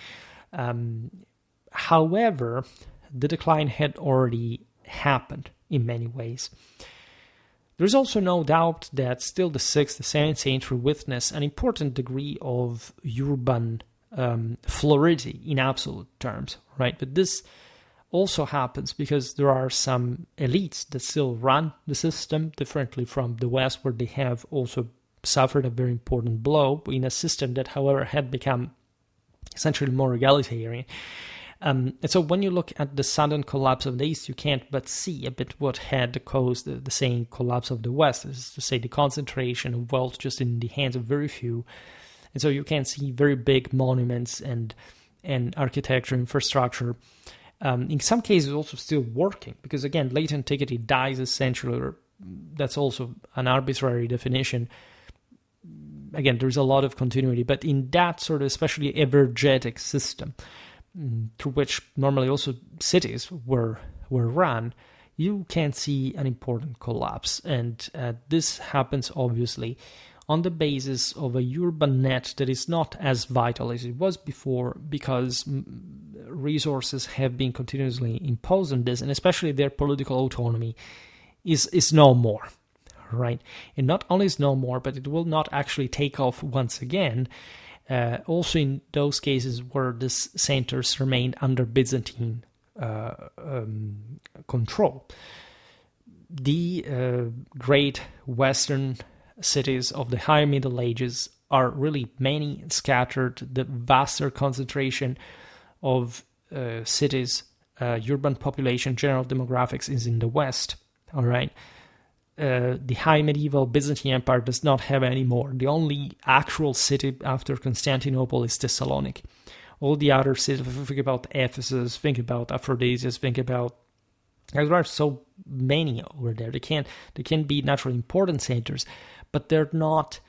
However, the decline had already happened in many ways. There's also no doubt that still the 6th, the 7th century witnessed an important degree of urban fluidity in absolute terms, right? But this also happens because there are some elites that still run the system differently from the West, where they have also suffered a very important blow in a system that, however, had become essentially more egalitarian. And so when you look at the sudden collapse of the East, you can't but see a bit what had caused the same collapse of the West, is to say the concentration of wealth just in the hands of very few. And so you can see very big monuments and architecture, infrastructure, in some cases also still working, because again, late antiquity dies essentially, or that's also an arbitrary definition. Again, there's a lot of continuity, but in that sort of especially energetic system, through which normally also cities were run, you can see an important collapse. And this happens obviously on the basis of a urban net that is not as vital as it was before, because resources have been continuously imposed on this, and especially their political autonomy is no more, right? And not only is no more, but it will not actually take off once again. Also in those cases where these centers remained under Byzantine control. The great Western cities of the higher Middle Ages are really many and scattered. The vaster concentration of cities, urban population, general demographics is in the West, all right? The high medieval Byzantine Empire does not have any more. The only actual city after Constantinople is Thessaloniki. All the other cities, if you think about Ephesus, think about Aphrodisias, think about... There are so many over there. They can be naturally important centers, but they're not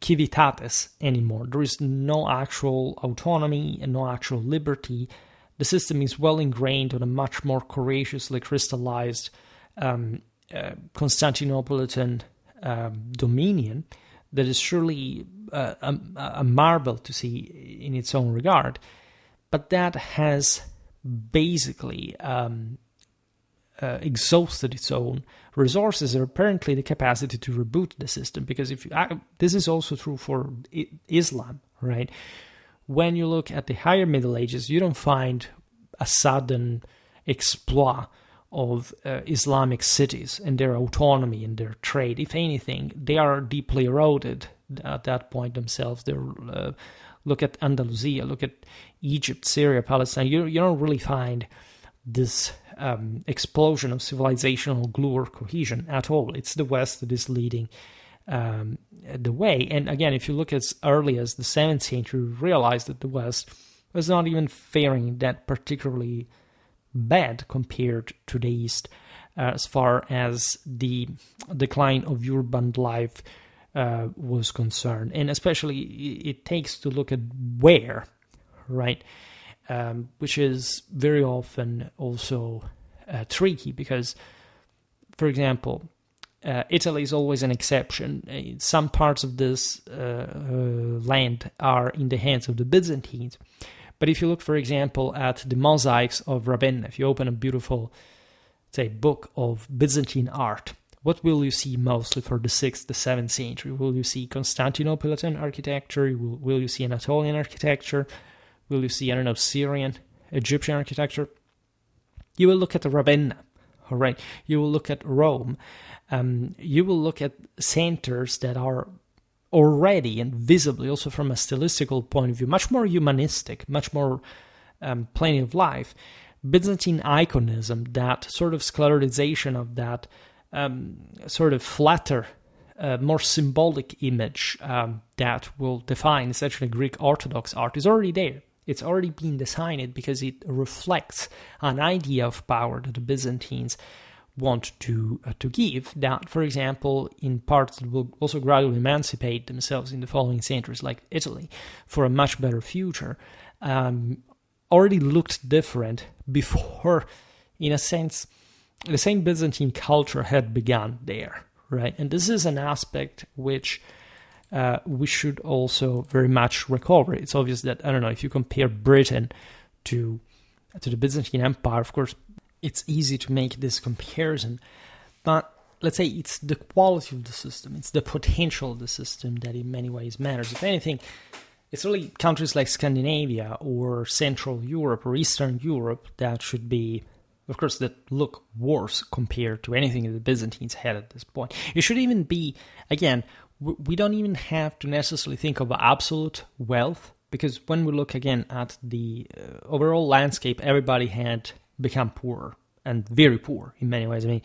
civitates anymore. There is no actual autonomy and no actual liberty. The system is well ingrained on a much more courageously crystallized Constantinopolitan dominion that is surely a marvel to see in its own regard, but that has basically exhausted its own resources, or apparently the capacity to reboot the system. Because this is also true for Islam, right? When you look at the higher Middle Ages, you don't find a sudden exploit of Islamic cities and their autonomy and their trade. If anything, they are deeply eroded at that point themselves. They're look at Andalusia, look at Egypt, Syria, Palestine, you don't really find this explosion of civilizational glue or cohesion at all. It's the West that is leading the way. And again, if you look as early as the 7th century, you realize that the West was not even faring that particularly bad compared to the East as far as the decline of urban life was concerned. And especially it takes to look at where, right? Which is very often also tricky because, for example, Italy is always an exception. Some parts of this land are in the hands of the Byzantines. But if you look, for example, at the mosaics of Ravenna, if you open a beautiful, say, book of Byzantine art, what will you see mostly for the 6th, the 7th century? Will you see Constantinopolitan architecture? Will you see Anatolian architecture? Will you see, I don't know, Syrian, Egyptian architecture? You will look at Ravenna, all right? You will look at Rome. You will look at centers that are already and visibly, also from a stylistical point of view, much more humanistic, much more plenty of life. Byzantine iconism, that sort of sclerodization of that sort of flatter, more symbolic image that will define essentially Greek Orthodox art is already there. It's already been designed because it reflects an idea of power that the Byzantines want to give, that, for example, in parts that will also gradually emancipate themselves in the following centuries, like Italy, for a much better future, already looked different before, in a sense, the same Byzantine culture had begun there, right? And this is an aspect which we should also very much recover. It's obvious that, I don't know, if you compare Britain to the Byzantine Empire, of course, it's easy to make this comparison, but let's say it's the quality of the system, it's the potential of the system that in many ways matters. If anything, it's really countries like Scandinavia or Central Europe or Eastern Europe that should be, of course, that look worse compared to anything that the Byzantines had at this point. It should even be, again, we don't even have to necessarily think of absolute wealth, because when we look again at the overall landscape, everybody had become poorer, and very poor in many ways. I mean,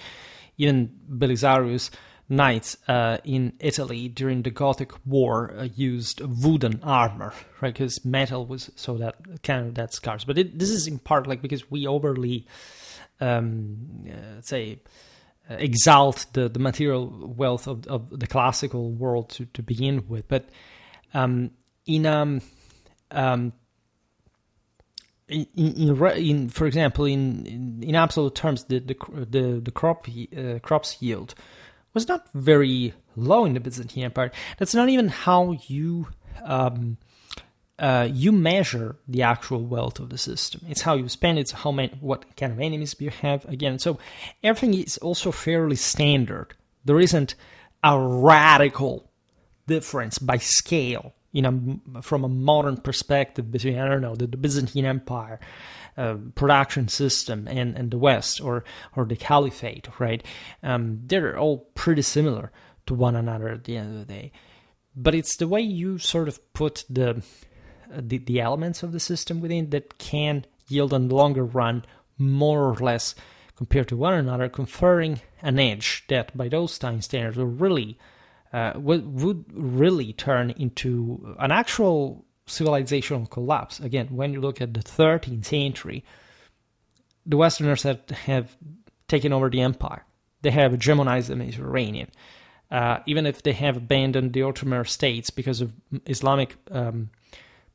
even Belisarius' knights in Italy during the Gothic War used wooden armor, right? Because metal was so that kind of that scarce. But this is in part like because we overly, exalt the material wealth of the classical world to begin with. But for example, in absolute terms, the crops yield was not very low in the Byzantine Empire. That's not even how you measure the actual wealth of the system. It's how you spend. It's what kind of enemies you have. Again, so everything is also fairly standard. There isn't a radical difference by scale from a modern perspective between, I don't know, the Byzantine Empire production system and the West or the Caliphate, right? They're all pretty similar to one another at the end of the day. But it's the way you sort of put the elements of the system within that can yield in the longer run more or less compared to one another, conferring an edge that by those time standards would really turn into an actual civilizational collapse. Again, when you look at the 13th century, the Westerners have taken over the empire. They have hegemonized the Mediterranean. Even if they have abandoned the Ottoman states because of Islamic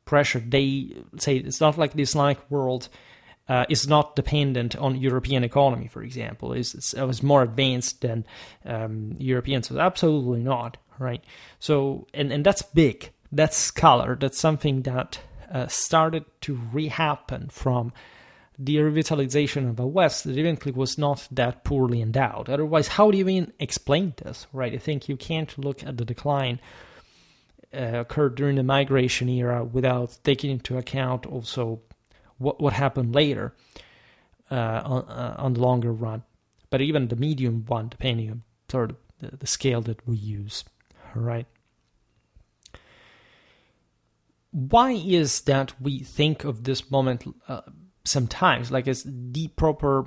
pressure, they say it's not like the Islamic world is not dependent on European economy, for example. It was more advanced than Europeans. So absolutely not, right? So, and that's big. That's scholar. That's something that started to rehappen from the revitalization of the West that eventually was not that poorly endowed. Otherwise, how do you even explain this, right? I think you can't look at the decline occurred during the migration era without taking into account also what happened later on the longer run, but even the medium one, depending on sort of the scale that we use, all right? why is that we think of this moment sometimes like as the proper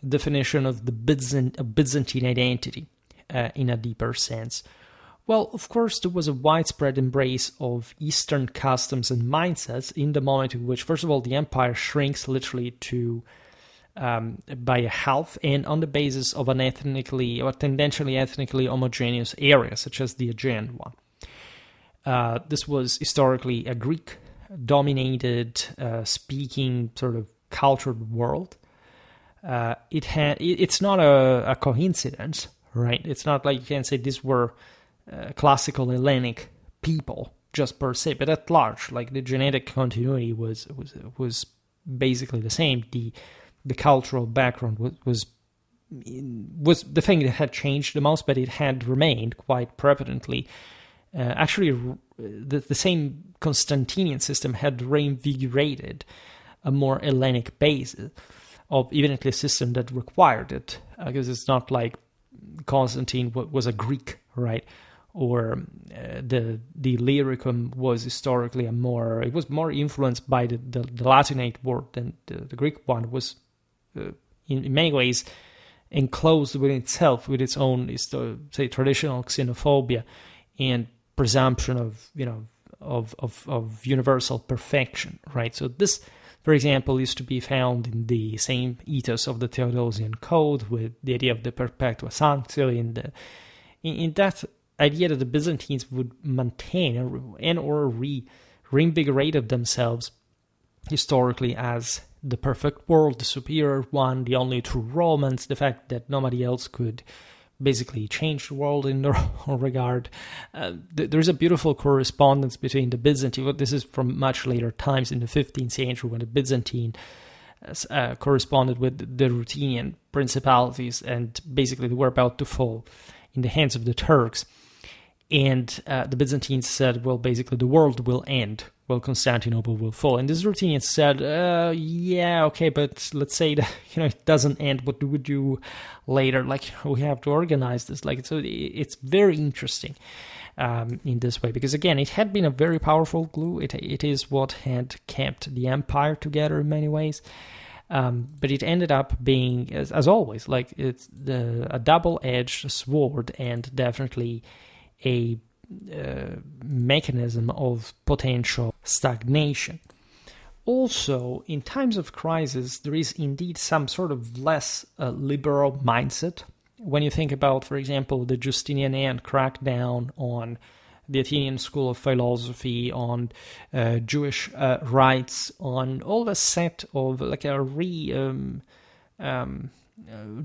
definition of the Byzantine identity in a deeper sense? Well, of course, there was a widespread embrace of Eastern customs and mindsets in the moment in which, first of all, the empire shrinks literally to by a half, and on the basis of an ethnically or tendentially ethnically homogeneous area, such as the Aegean one. This was historically a Greek-dominated, speaking sort of cultured world. It's not a coincidence, right? It's not like you can say these were classical Hellenic people just per se, but at large, like the genetic continuity was basically the same. The cultural background was the thing that had changed the most, but it had remained quite prepotently. Actually, the same Constantinian system had reinvigorated a more Hellenic basis of evidently a system that required it, because it's not like Constantine was a Greek, right? Or the Illyricum was historically it was more influenced by the Latinate world than the Greek one was in many ways enclosed within itself with its own, say, traditional xenophobia and presumption of universal perfection, right? So this, for example, used to be found in the same ethos of the Theodosian Code, with the idea of the perpetua sanctio, in that idea that the Byzantines would maintain or reinvigorated themselves historically as the perfect world, the superior one, the only true Romans, the fact that nobody else could basically change the world in their own regard. There's a beautiful correspondence between the Byzantine, this is from much later times in the 15th century, when the Byzantine corresponded with the Ruthenian principalities, and basically they were about to fall in the hands of the Turks. And the Byzantines said, well, basically the world will end, well, Constantinople will fall. And the Ruthenians said, yeah, okay, but let's say that, it doesn't end. What do we do later? Like, we have to organize this. Like, so it's very interesting in this way, because again, it had been a very powerful glue. It is what had kept the empire together in many ways. But it ended up being, as always, like it's a double-edged sword, and definitely a mechanism of potential stagnation. Also, in times of crisis, there is indeed some sort of less liberal mindset. When you think about, for example, the Justinian crackdown on the Athenian school of philosophy, on Jewish rights, on all the set of like a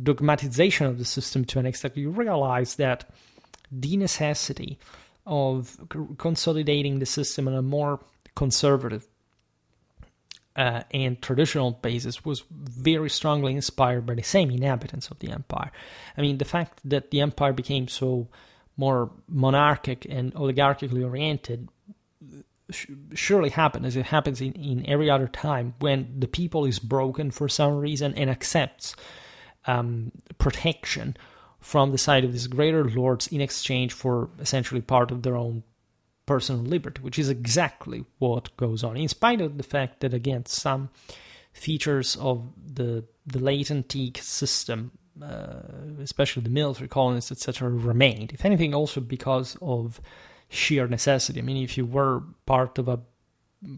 dogmatization of the system to an extent, you realize that the necessity of consolidating the system on a more conservative and traditional basis was very strongly inspired by the same inhabitants of the empire. I mean, the fact that the empire became so more monarchic and oligarchically oriented surely happened, as it happens in every other time, when the people is broken for some reason and accepts protection from the side of these greater lords in exchange for essentially part of their own personal liberty, which is exactly what goes on, in spite of the fact that, again, some features of the late antique system, especially the military colonies, etc., remained. If anything, also because of sheer necessity. I mean, if you were part of a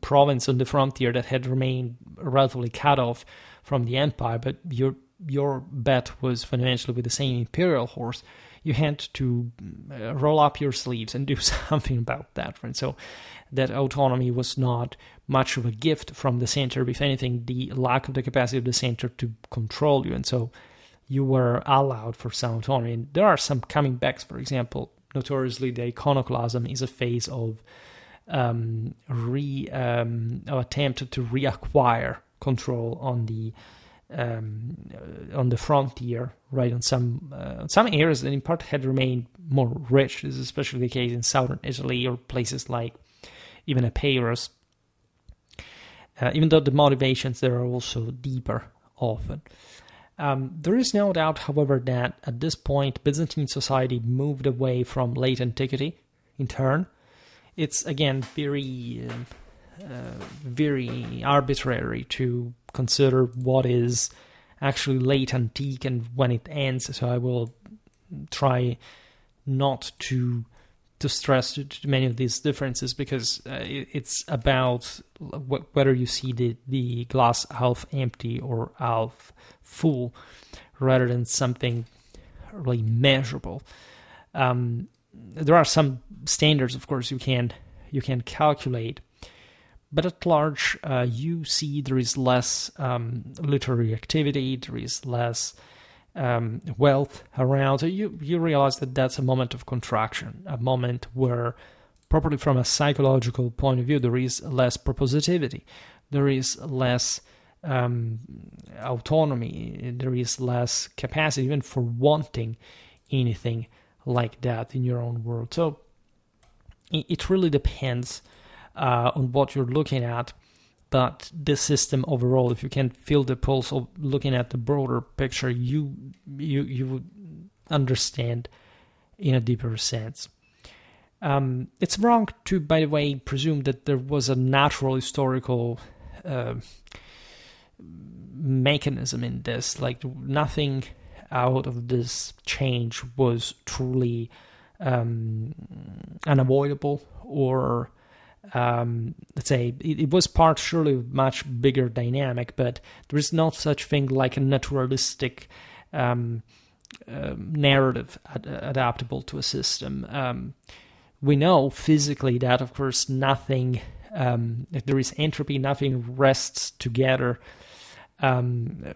province on the frontier that had remained relatively cut off from the empire, but your bet was fundamentally with the same imperial horse, you had to roll up your sleeves and do something about that. Right? So that autonomy was not much of a gift from the center. If anything, the lack of the capacity of the center to control you. And so you were allowed for some autonomy. And there are some coming backs, for example. Notoriously, the iconoclasm is a phase of attempt to reacquire control on the frontier, right? On some areas that in part had remained more rich. This is especially the case in southern Italy or places like even Epirus. Even though the motivations there are also deeper often. There is no doubt, however, that at this point Byzantine society moved away from late antiquity in turn. It's again very very arbitrary to consider what is actually late antique and when it ends. So I will try not to stress too many of these differences, because it's about whether you see the glass half empty or half full, rather than something really measurable. There are some standards, of course, you can calculate, but at large, you see there is less literary activity, there is less wealth around. So you realize that that's a moment of contraction, a moment where, properly from a psychological point of view, there is less propositivity, there is less autonomy, there is less capacity even for wanting anything like that in your own world. So it really depends on what you're looking at. But this system overall, if you can feel the pulse of looking at the broader picture, you would understand in a deeper sense. It's wrong to, by the way, presume that there was a natural historical mechanism in this. Like, nothing out of this change was truly unavoidable, or let's say it was part surely of much bigger dynamic, but there is no such thing like a naturalistic narrative adaptable to a system. We know physically that, of course, nothing, if there is entropy, nothing rests together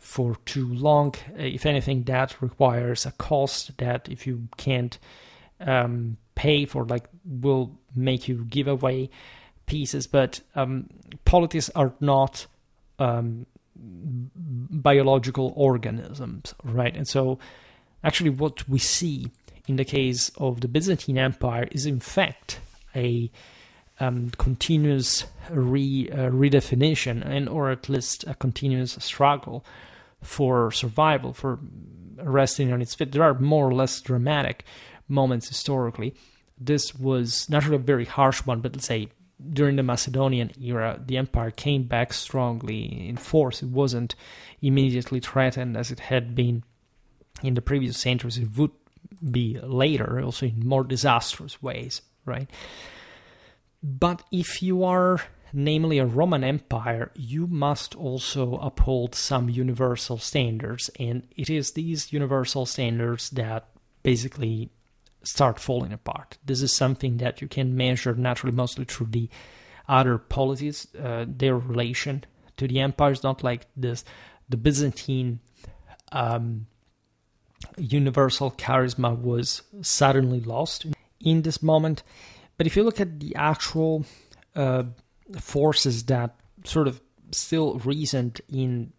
for too long. If anything, that requires a cost that, if you can't pay for, like, will make you give away pieces. But polities are not biological organisms, right? And so actually what we see in the case of the Byzantine Empire is in fact a continuous redefinition, and or at least a continuous struggle for survival, for resting on its feet. There are more or less dramatic moments historically. This was naturally a very harsh one, but let's say during the Macedonian era, the empire came back strongly in force. It wasn't immediately threatened as it had been in the previous centuries. It would be later, also in more disastrous ways, right? But if you are namely a Roman Empire, you must also uphold some universal standards, and it is these universal standards that basically start falling apart. This is something that you can measure naturally mostly through the other polities, their relation to the empire is not like this. The Byzantine universal charisma was suddenly lost in this moment. But if you look at the actual forces that sort of still reasoned in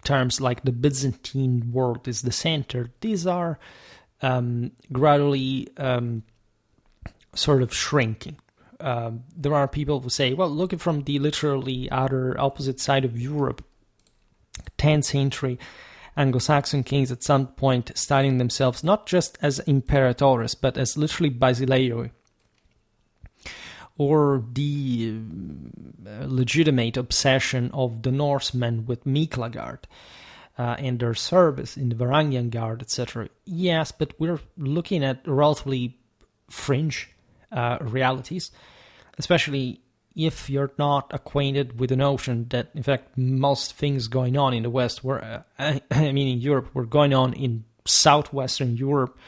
terms like the Byzantine world is the center, these are gradually sort of shrinking. There are people who say, well, look from the literally other opposite side of Europe, 10th century Anglo-Saxon kings at some point styling themselves not just as imperatores, but as literally basileoi, or the legitimate obsession of the Norsemen with Miklagard and their service in the Varangian Guard, etc. Yes, but we're looking at relatively fringe realities, especially if you're not acquainted with the notion that, in fact, most things going on in the West were, I mean in Europe, were going on in southwestern Europe,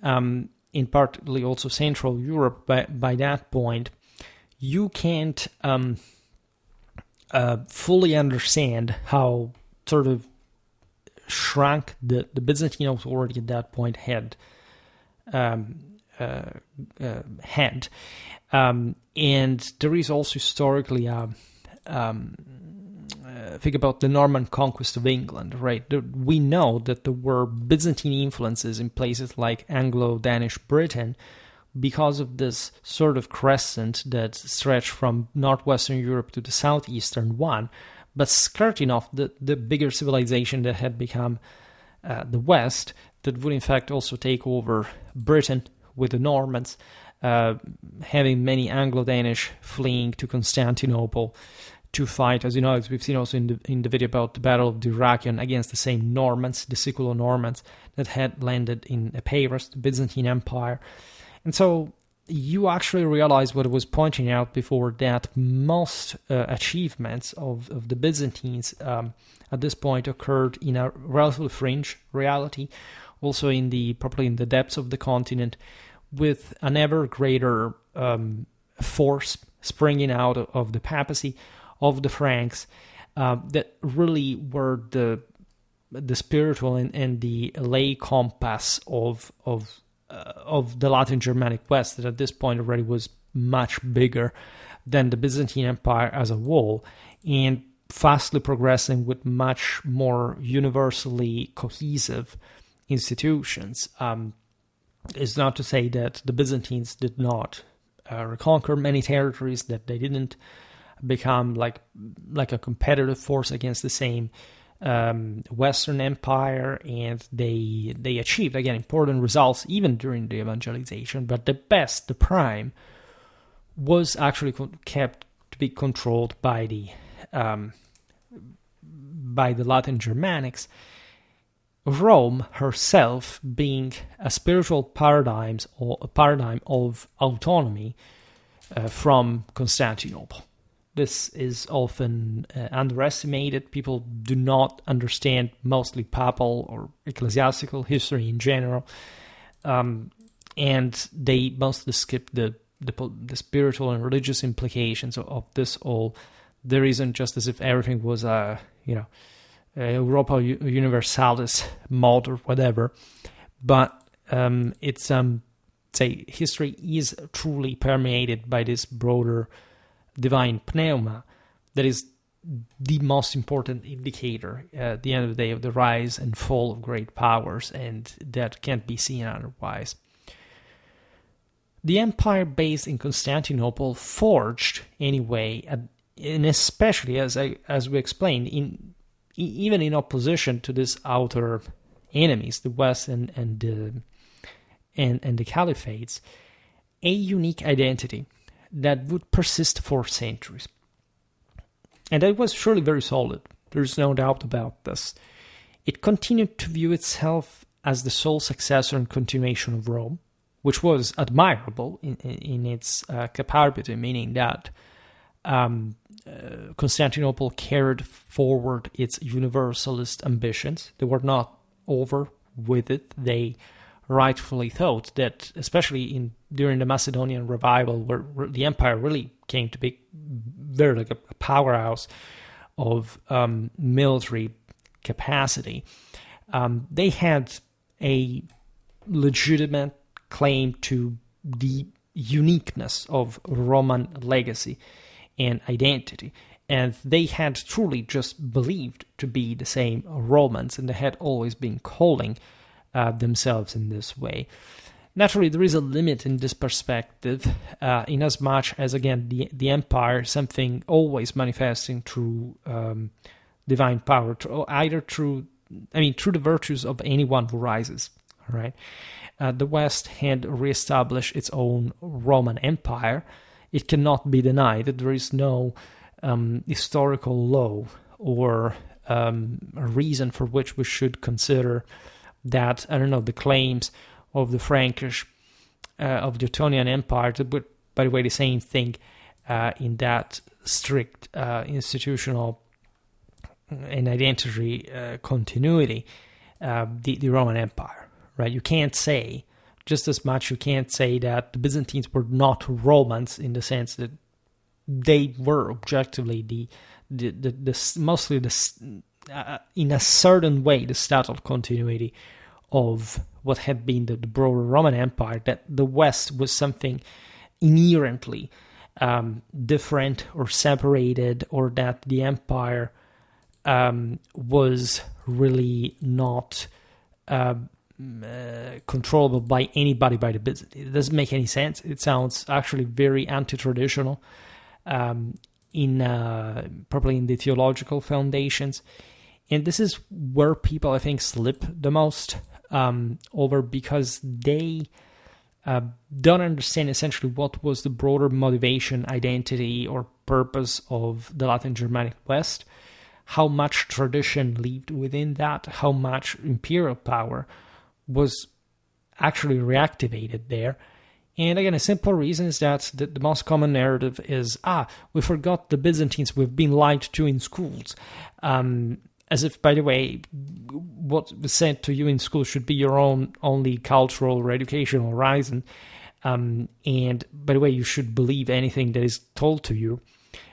in partly also Central Europe. By that point, you can't fully understand how sort of shrunk the Byzantine authority at that point had. And there is also historically think about the Norman conquest of England, right? We know that there were Byzantine influences in places like Anglo-Danish Britain because of this sort of crescent that stretched from northwestern Europe to the southeastern one, but skirting off the bigger civilization that had become the West, that would in fact also take over Britain with the Normans, having many Anglo-Danish fleeing to Constantinople to fight, as you know, as we've seen also in the video about the Battle of Dyrrhachion, against the same Normans, the Siculo-Normans, that had landed in Epirus, the Byzantine Empire. And so you actually realize what I was pointing out before, that most achievements of the Byzantines at this point occurred in a relatively fringe reality, also probably in the depths of the continent, with an ever greater force springing out of the papacy, of the Franks, that really were the spiritual and the lay compass of the Latin Germanic West, that at this point already was much bigger than the Byzantine Empire as a whole, and fastly progressing with much more universally cohesive institutions. It's not to say that the Byzantines did not reconquer many territories, that they didn't become like a competitive force against the same Western Empire, and they achieved, again, important results even during the evangelization. But the prime, was actually kept to be controlled by the Latin Germanics, Rome herself being a spiritual paradigm of autonomy from Constantinople. This is often underestimated. People do not understand mostly papal or ecclesiastical history in general, and they mostly skip the spiritual and religious implications of this all. There isn't just as if everything was Europa Universalis mod or whatever, but it's history is truly permeated by this broader divine pneuma that is the most important indicator at the end of the day of the rise and fall of great powers, and that can't be seen otherwise. The empire based in Constantinople forged anyway, and especially as we explained, even in opposition to these outer enemies, the West and the caliphates, a unique identity that would persist for centuries. And it was surely very solid. There's no doubt about this. It continued to view itself as the sole successor and continuation of Rome, which was admirable in its capability, meaning that Constantinople carried forward its universalist ambitions. They were not over with it. They rightfully thought that, especially during the Macedonian revival, where the empire really came to be very like a powerhouse of military capacity, they had a legitimate claim to the uniqueness of Roman legacy and identity, and they had truly just believed to be the same Romans, and they had always been calling themselves in this way. Naturally, there is a limit in this perspective, in as much as, again, the empire is something always manifesting through divine power, either through the virtues of anyone who rises. Right? The West had reestablished its own Roman Empire. It cannot be denied that there is no historical law or a reason for which we should consider that, the claims of the Frankish, of the Ottonian Empire, but by the way, the same thing in that strict institutional and identity continuity, the Roman Empire, right? You can't say, just as much you can't say that the Byzantines were not Romans in the sense that they were objectively mostly in a certain way the statal continuity of what had been the broader Roman Empire, that the West was something inherently different or separated, or that the empire was really not controllable by anybody by the Byzantines. It doesn't make any sense. It sounds actually very anti-traditional probably in the theological foundations. And this is where people, I think, slip the most over, because they don't understand essentially what was the broader motivation, identity, or purpose of the Latin Germanic West, how much tradition lived within that, how much imperial power was actually reactivated there. And again, a simple reason is that the most common narrative is, we forgot the Byzantines, we've been lied to in schools. As if, by the way, what was said to you in school should be your own only cultural or educational horizon. And by the way, you should believe anything that is told to you,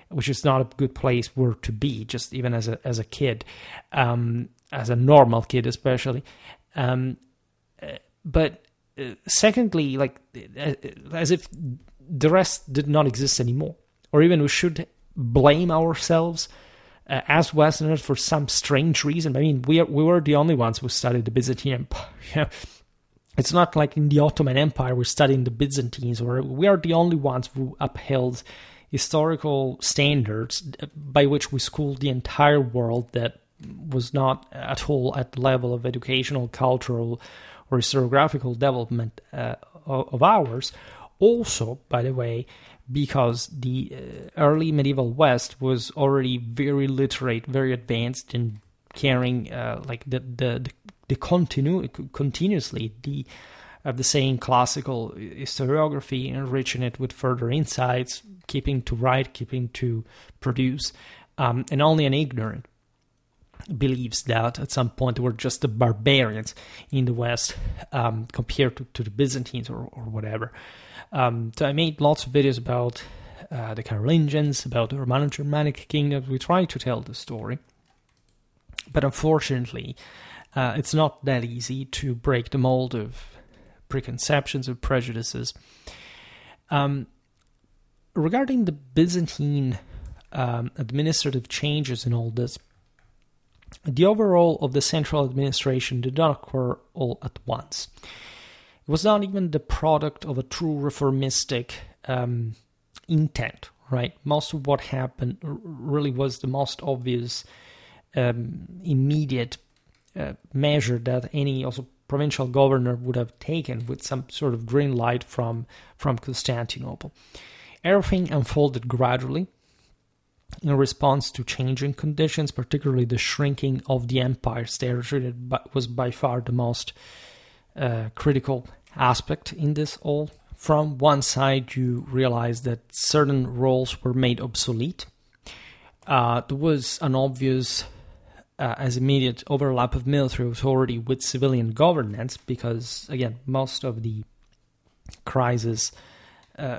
which is not a good place where to be, just even as a kid, as a normal kid especially. But secondly, like as if the rest did not exist anymore, or even we should blame ourselves as Westerners for some strange reason. I mean, we were the only ones who studied the Byzantine Empire. It's not like in the Ottoman Empire we're studying the Byzantines, or we are the only ones who upheld historical standards by which we schooled the entire world that was not at all at the level of educational, cultural, or historiographical development of ours. Also, by the way, because the early medieval West was already very literate, very advanced in carrying continuously the same classical historiography, enriching it with further insights, keeping to write, keeping to produce, and only an ignorant believes that at some point we're just the barbarians in the West compared to the Byzantines or whatever. So I made lots of videos about the Carolingians, about the Romano-Germanic kingdoms. We try to tell the story, but unfortunately, it's not that easy to break the mold of preconceptions and prejudices. Regarding the Byzantine administrative changes in all this, the overhaul of the central administration did not occur all at once. It was not even the product of a true reformistic intent, right? Most of what happened really was the most obvious immediate measure that any also provincial governor would have taken with some sort of green light from Constantinople. Everything unfolded gradually in response to changing conditions, particularly the shrinking of the empire's territory that was by far the most critical aspect in this all. From one side, you realize that certain roles were made obsolete. There was an obvious as immediate overlap of military authority with civilian governance because, again, most of the crises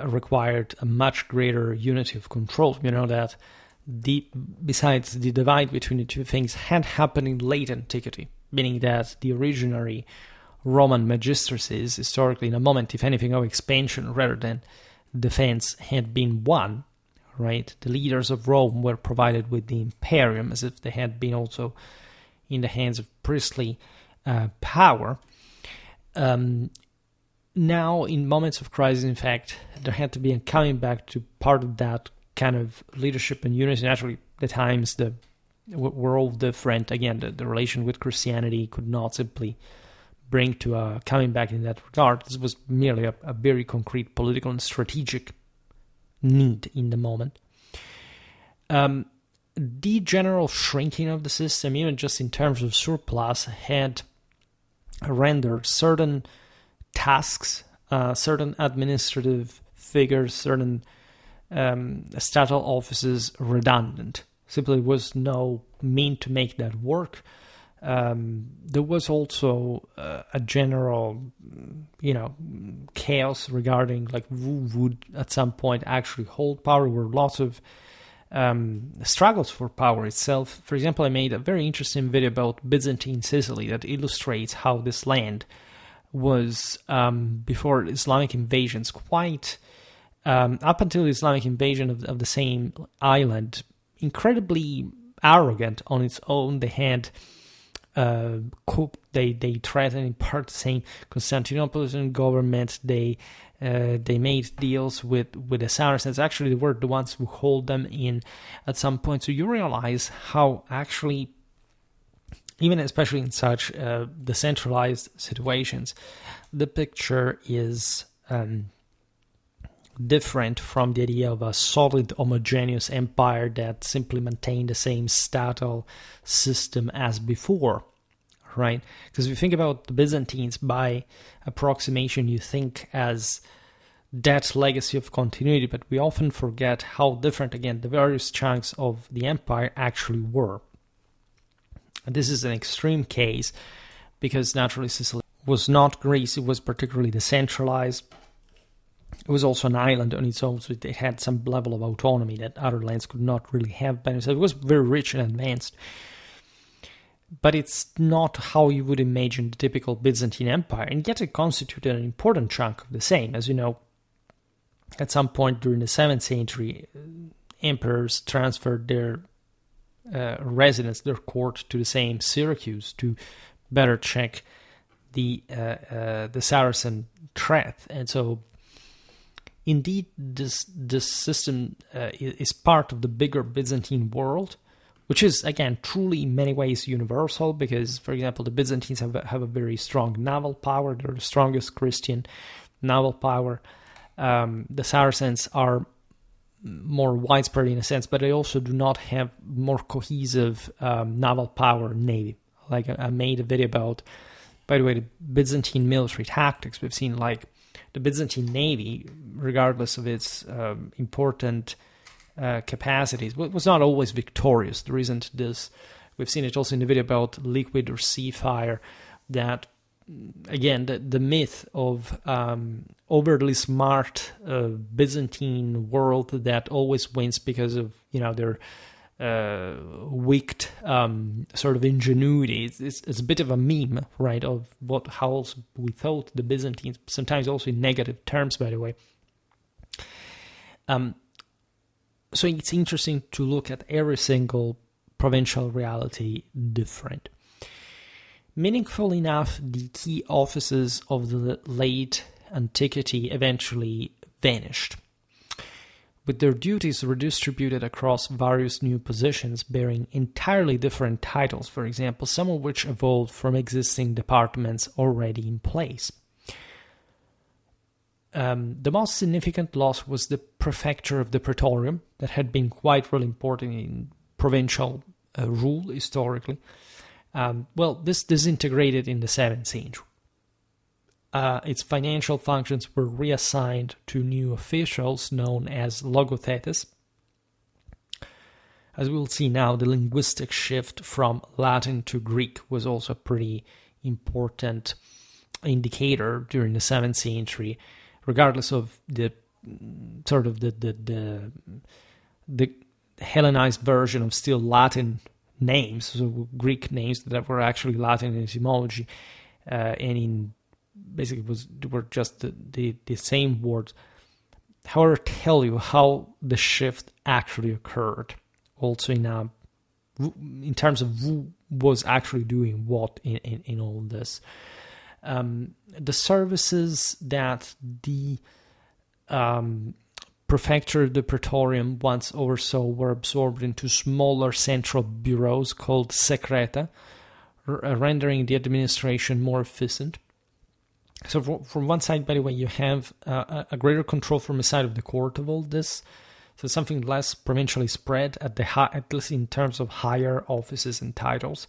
required a much greater unity of control. You know that besides the divide between the two things had happened in late antiquity, meaning that the originary Roman magistracies, historically in a moment, if anything, of expansion rather than defense, had been won, right? The leaders of Rome were provided with the imperium as if they had been also in the hands of priestly power. Now, in moments of crisis, in fact, there had to be a coming back to part of that kind of leadership and unity. Naturally, the times were all different. Again, the relation with Christianity could not simply bring to a coming back in that regard. This was merely a very concrete political and strategic need in the moment. The general shrinking of the system, even just in terms of surplus, had rendered certain tasks, certain administrative figures, certain statal offices redundant. Simply was no mean to make that work. There was also a general, chaos regarding like who would at some point actually hold power. There were lots of struggles for power itself. For example, I made a very interesting video about Byzantine Sicily that illustrates how this land was, before Islamic invasions, quite, up until the Islamic invasion of the same island, incredibly arrogant on its own. They had they threatened in part the same Constantinopolitan government. They made deals with the Saracens. Actually, they were the ones who hold them in at some point. So you realize how actually, even especially in such decentralized situations, the picture is different from the idea of a solid homogeneous empire that simply maintained the same statal system as before, right? Because if you think about the Byzantines, by approximation, you think as that legacy of continuity, but we often forget how different, again, the various chunks of the empire actually were. And this is an extreme case because naturally Sicily was not Greece, it was particularly decentralized. It was also an island on its own, so it had some level of autonomy that other lands could not really have by themselves. It was very rich and advanced. But it's not how you would imagine the typical Byzantine Empire, and yet it constituted an important chunk of the same. As you know, at some point during the 7th century, emperors transferred their residence, their court, to the same Syracuse to better check the Saracen threat. And so, indeed, this system is part of the bigger Byzantine world, which is, again, truly in many ways universal because, for example, the Byzantines have a very strong naval power. They're the strongest Christian naval power. The Saracens are more widespread in a sense, but they also do not have more cohesive naval power navy. Like I made a video about, by the way, the Byzantine military tactics. We've seen like the Byzantine navy, regardless of its important capacities, was not always victorious. There isn't this. We've seen it also in the video about liquid or sea fire, that again, the myth of overly smart Byzantine world that always wins because of their wicked sort of ingenuity. It's a bit of a meme, right, of how also we thought the Byzantines, sometimes also in negative terms, by the way. So it's interesting to look at every single provincial reality different. Meaningful enough, the key offices of the late antiquity eventually vanished, with their duties redistributed across various new positions bearing entirely different titles, for example, some of which evolved from existing departments already in place. The most significant loss was the prefecture of the praetorium, that had been quite really important in provincial rule historically. This disintegrated in the 7th century. Its financial functions were reassigned to new officials known as logothetes. As we'll see now, the linguistic shift from Latin to Greek was also a pretty important indicator during the 7th century, regardless of the sort of the Hellenized version of still Latin names, so Greek names that were actually Latin in etymology, and in basically were just the same words. However, tell you how the shift actually occurred, also in terms of who was actually doing what in all this. The services that the prefecture of the praetorium once oversaw were absorbed into smaller central bureaus called secreta, rendering the administration more efficient. So from one side, by the way, you have a greater control from the side of the court of all this, so something less provincially spread at least in terms of higher offices and titles,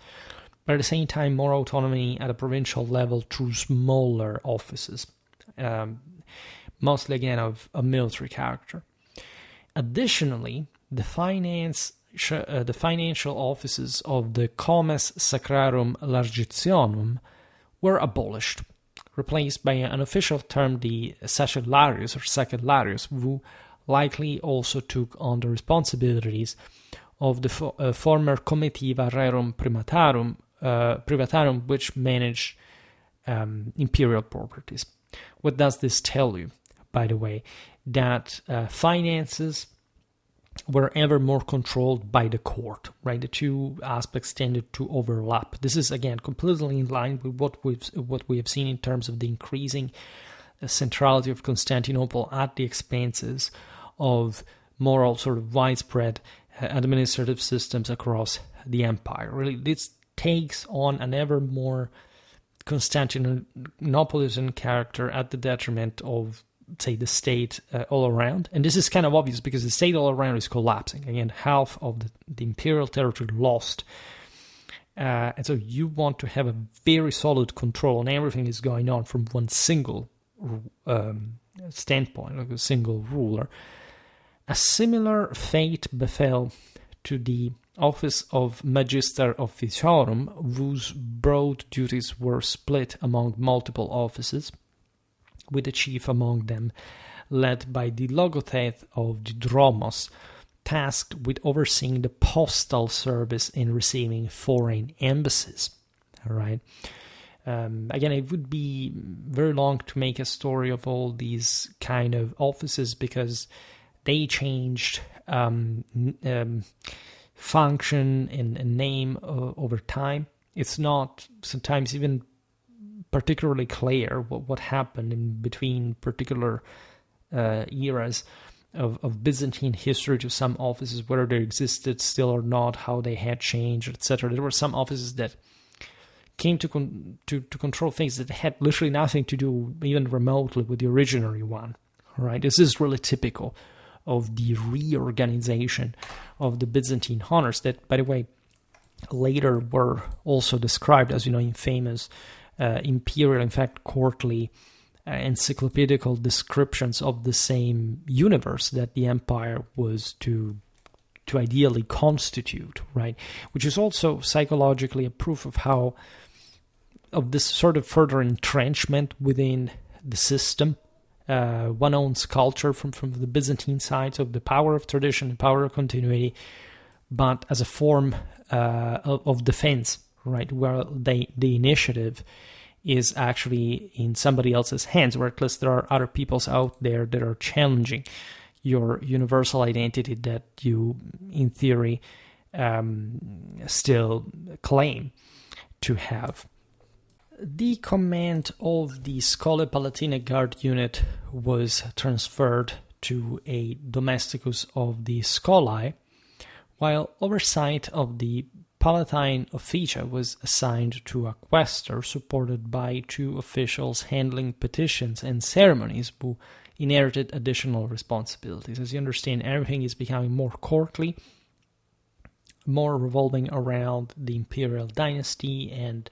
but at the same time more autonomy at a provincial level through smaller offices, mostly again of a military character. Additionally, the financial offices of the comes sacrarum largitionum were abolished, replaced by an official term, the sacellarius or sacellarius, who likely also took on the responsibilities of the former comitiva rerum privatarum, which managed imperial properties. What does this tell you, by the way? That finances were ever more controlled by the court, right? The two aspects tended to overlap. This is, again, completely in line with what we have seen in terms of the increasing centrality of Constantinople at the expenses of more sort of widespread administrative systems across the empire. Really, this takes on an ever more Constantinopolitan character at the detriment of say, the state all around. And this is kind of obvious because the state all around is collapsing. Again, half of the imperial territory lost. And so you want to have a very solid control on everything is going on from one single standpoint, like a single ruler. A similar fate befell to the office of Magister Officiorum, whose broad duties were split among multiple offices, with the chief among them led by the logothet of the Dromos, tasked with overseeing the postal service and receiving foreign embassies. All right. Again, it would be very long to make a story of all these kind of offices because they changed function and name over time. It's not sometimes even particularly clear what happened in between particular eras of Byzantine history to some offices, whether they existed still or not, how they had changed, etc. There were some offices that came to control things that had literally nothing to do even remotely with the original one. Right? This is really typical of the reorganization of the Byzantine honors that, by the way, later were also described, as you know, in famous imperial, in fact, courtly encyclopedical descriptions of the same universe that the empire was to ideally constitute, right? Which is also psychologically a proof of this sort of further entrenchment within the system. One owns culture from the Byzantine side, so the power of tradition, the power of continuity, but as a form of defense, right, where the initiative is actually in somebody else's hands, where at least there are other peoples out there that are challenging your universal identity that you, in theory, still claim to have. The command of the Scholae Palatine Guard unit was transferred to a domesticus of the Scholae, while oversight of the Palatine Officia was assigned to a quaestor supported by two officials handling petitions and ceremonies who inherited additional responsibilities. As you understand, everything is becoming more courtly, more revolving around the imperial dynasty and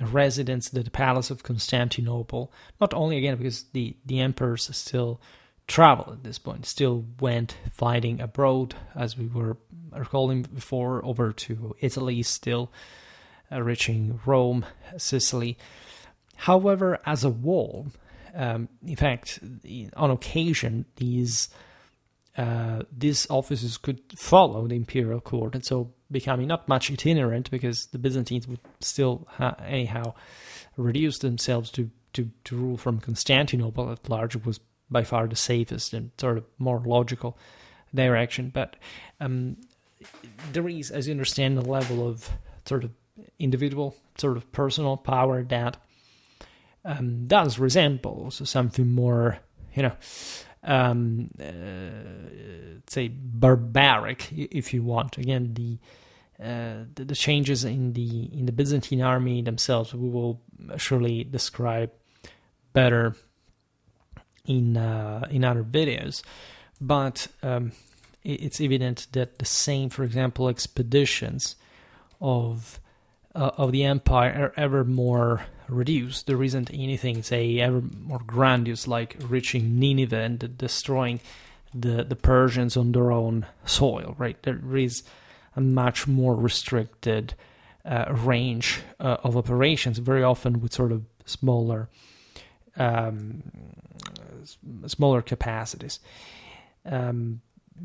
residence at the Palace of Constantinople. Not only, again, because the emperors still travel at this point, still went fighting abroad, as we were recalling before, over to Italy, still reaching Rome, Sicily. However, as a whole, in fact, on occasion, these offices could follow the imperial court, and so becoming not much itinerant, because the Byzantines would still anyhow reduce themselves to rule from Constantinople at large. It was by far the safest and sort of more logical direction. But there is, as you understand, a level of sort of individual, sort of personal power that does resemble also something more, say barbaric, if you want. Again, the changes in the Byzantine army themselves we will surely describe better in other videos, but it's evident that the same, for example, expeditions of the empire are ever more reduced. There isn't anything, say, ever more grandiose like reaching Nineveh and destroying the Persians on their own soil, right? There is a much more restricted range of operations, very often with sort of smaller capacities.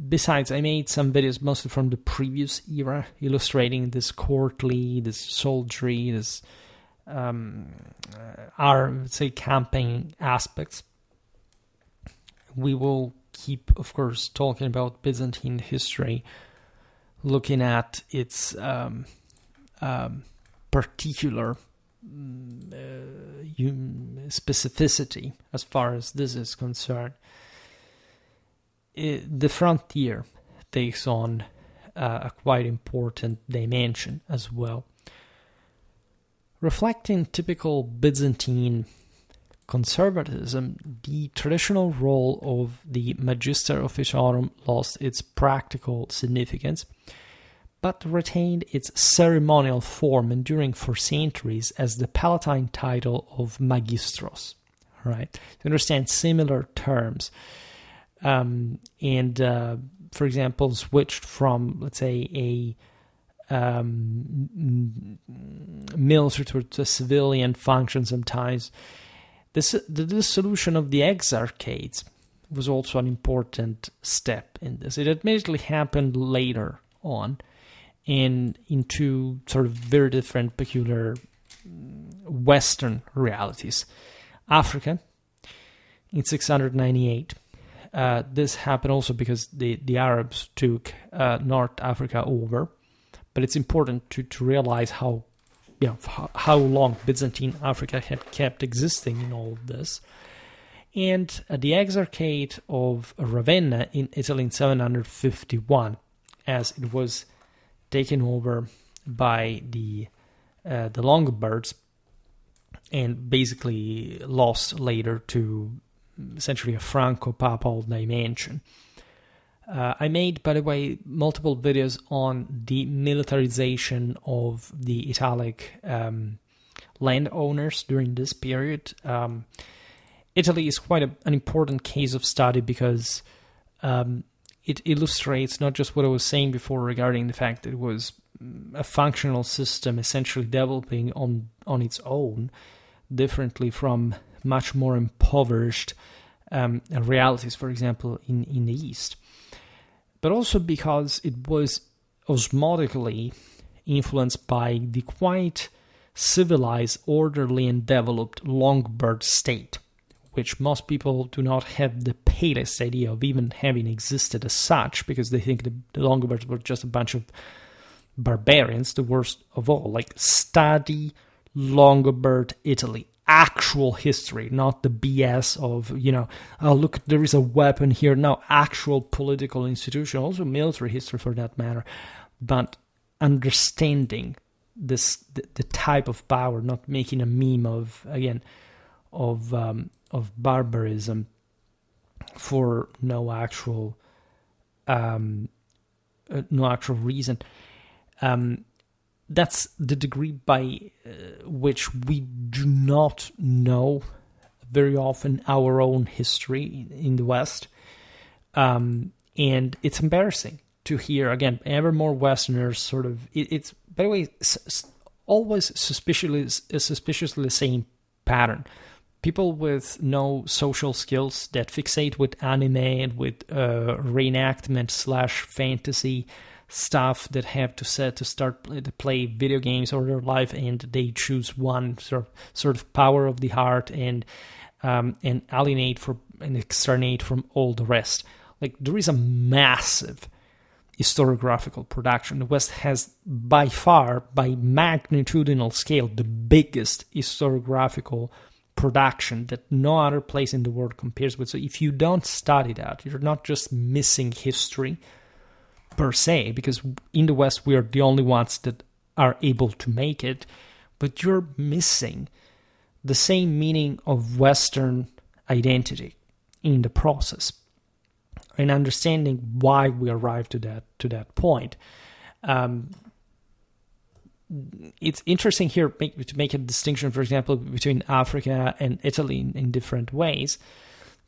Besides, I made some videos mostly from the previous era illustrating this courtly, this soldiery, this campaign aspects. We will keep, of course, talking about Byzantine history, looking at its particular specificity as far as this is concerned. The frontier takes on a quite important dimension as well. Reflecting typical Byzantine conservatism, the traditional role of the Magister Officiorum lost its practical significance, but retained its ceremonial form, enduring for centuries as the Palatine title of Magistros. Right? To understand similar terms, for example, switched from, let's say, a military to a civilian function sometimes. The dissolution of the exarchates was also an important step in this. It admittedly happened later on into sort of very different, peculiar Western realities. Africa, in 698. This happened also because the Arabs took North Africa over. But it's important to realize how long Byzantine Africa had kept existing in all of this. And the Exarchate of Ravenna in Italy in 751, as it was taken over by the Longobards and basically lost later to essentially a Franco-Papal dimension. I made, by the way, multiple videos on the militarization of the Italic landowners during this period. Italy is quite an important case of study because it illustrates not just what I was saying before regarding the fact that it was a functional system essentially developing on its own, differently from much more impoverished realities, for example, in the East. But also because it was osmotically influenced by the quite civilized, orderly, and developed Longobards state, which most people do not have the palest idea of even having existed as such, because they think the Longobards were just a bunch of barbarians, the worst of all. Like, study Longobard Italy. Actual history, not the BS of, oh, look, there is a weapon here. No, actual political institution, also military history for that matter, but understanding the type of power, not making a meme of barbarism for no actual reason. That's the degree by which we do not know very often our own history in the West. And it's embarrassing to hear, again, ever more Westerners sort of... It's, by the way, always suspiciously the same pattern. People with no social skills that fixate with anime and with reenactment/fantasy stuff that have to start to play video games all their life, and they choose one sort of power of the heart and alienate and externate from all the rest. Like, there is a massive historiographical production. The West has by far, by magnitudinal scale, the biggest historiographical production that no other place in the world compares with. So if you don't study that, you're not just missing history per se, because in the West we are the only ones that are able to make it, but you're missing the same meaning of Western identity in the process, and understanding why we arrived to that point. It's interesting here to make a distinction, for example, between Africa and Italy in different ways.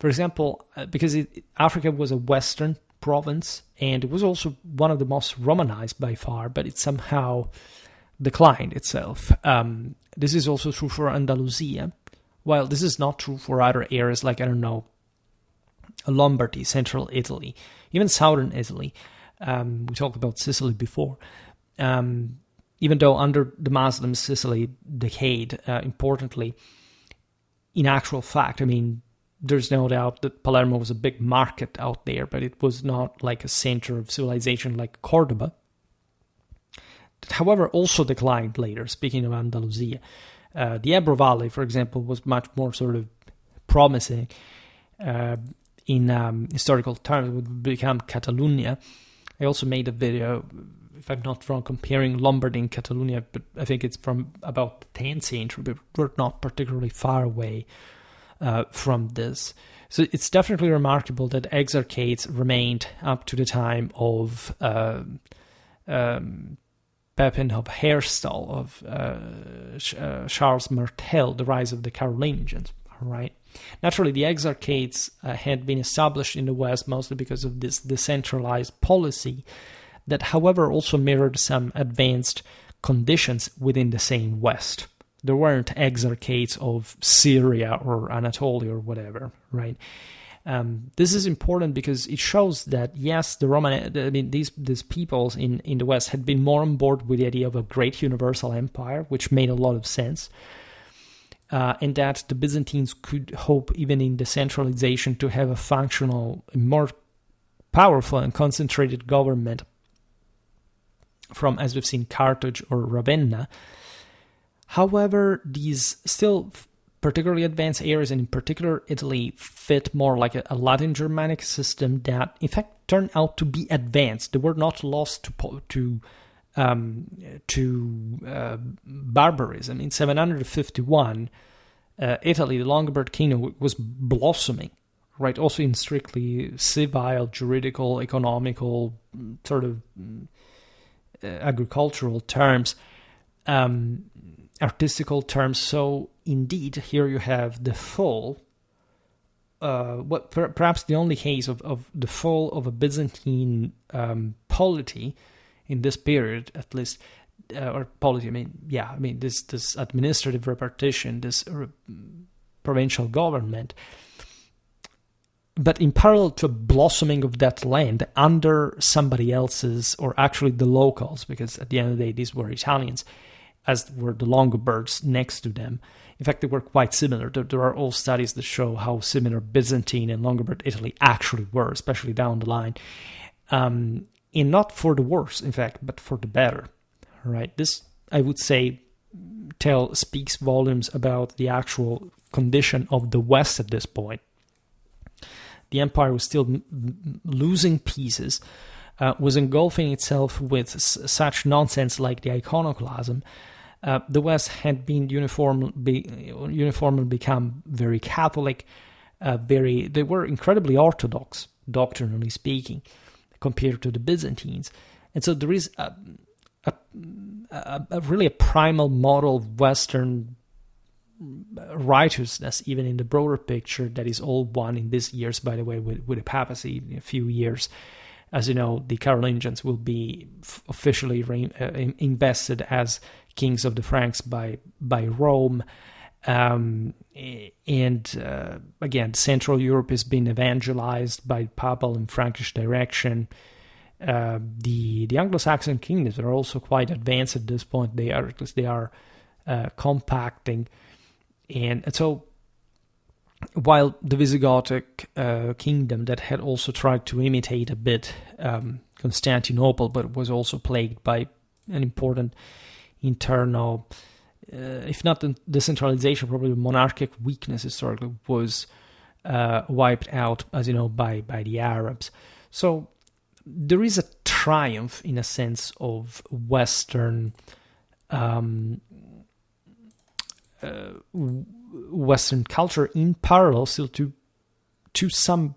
For example, because Africa was a Western province, and it was also one of the most Romanized by far, but it somehow declined itself. This is also true for Andalusia, while this is not true for other areas like, Lombardy, central Italy, even southern Italy. We talked about Sicily before. Even though under the Muslims, Sicily decayed importantly, in actual fact, there's no doubt that Palermo was a big market out there, but it was not like a center of civilization like Cordoba. That, however, also declined later, speaking of Andalusia. The Ebro Valley, for example, was much more sort of promising in historical terms. It would become Catalonia. I also made a video, if I'm not wrong, comparing Lombardy and Catalonia, but I think it's from about the 10th century, but we're not particularly far away from this. So it's definitely remarkable that exarchates remained up to the time of Pepin of Herstal, of Charles Martel, the rise of the Carolingians. Right. Naturally, the exarchates had been established in the West mostly because of this decentralized policy that, however, also mirrored some advanced conditions within the same West. There weren't exarchates of Syria or Anatolia or whatever, right? This is important because it shows that, yes, these peoples in the West had been more on board with the idea of a great universal empire, which made a lot of sense, and that the Byzantines could hope, even in decentralization, to have a functional, more powerful and concentrated government from, as we've seen, Carthage or Ravenna. However, these still particularly advanced areas, and in particular Italy, fit more like a Latin Germanic system that, in fact, turned out to be advanced. They were not lost to barbarism. In 751, Italy, the Lombard kingdom, was blossoming, right? Also in strictly civil, juridical, economical, sort of agricultural terms, artistical terms. So indeed, here you have the fall, perhaps the only case of the fall of a Byzantine polity in this period, at least, or polity. This administrative repartition, this provincial government. But in parallel to a blossoming of that land under somebody else's, or actually the locals, because at the end of the day, these were Italians, as were the Longobards next to them. In fact, they were quite similar. There are all studies that show how similar Byzantine and Lombard Italy actually were, especially down the line. And not for the worse, in fact, but for the better. Right? This, I would say, speaks volumes about the actual condition of the West at this point. The empire was still losing pieces, was engulfing itself with such nonsense like the iconoclasm. The West had been uniformly become very Catholic, they were incredibly orthodox, doctrinally speaking, compared to the Byzantines. And so there is really a primal model of Western righteousness, even in the broader picture, that is all one in these years, by the way, with the papacy. In a few years, as you know, the Carolingians will be officially invested as kings of the Franks by Rome. Again, Central Europe is being evangelized by Papal and Frankish direction. The Anglo-Saxon kingdoms are also quite advanced at this point. They are compacting. And so, while the Visigothic kingdom that had also tried to imitate a bit Constantinople, but was also plagued by an important internal, if not decentralization, probably monarchic weakness historically, was wiped out, as you know, by the Arabs. So there is a triumph, in a sense, of Western culture in parallel still to some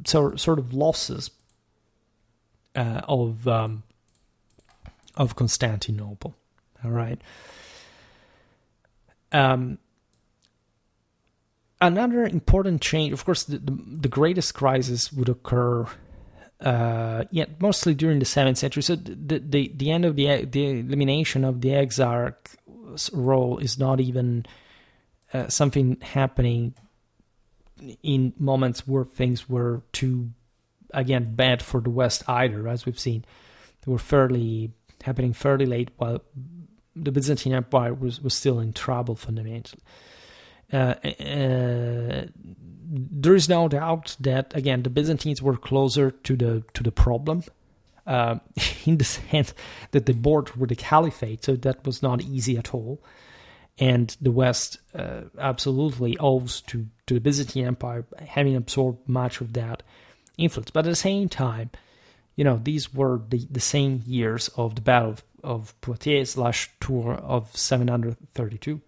sort of losses of Constantinople. All right. Another important change, of course, the greatest crisis would occur mostly during the 7th century. So the end of the elimination of the exarch's role is not even something happening in moments where things were too, again, bad for the West either, as we've seen. They were happening fairly late, while the Byzantine Empire was still in trouble fundamentally. There is no doubt that, again, the Byzantines were closer to the problem, in the sense that they borders with the caliphate, so that was not easy at all. And the West absolutely owes to the Byzantine Empire having absorbed much of that influence. But at the same time, these were the same years of the Battle of Poitiers / Tours of 732.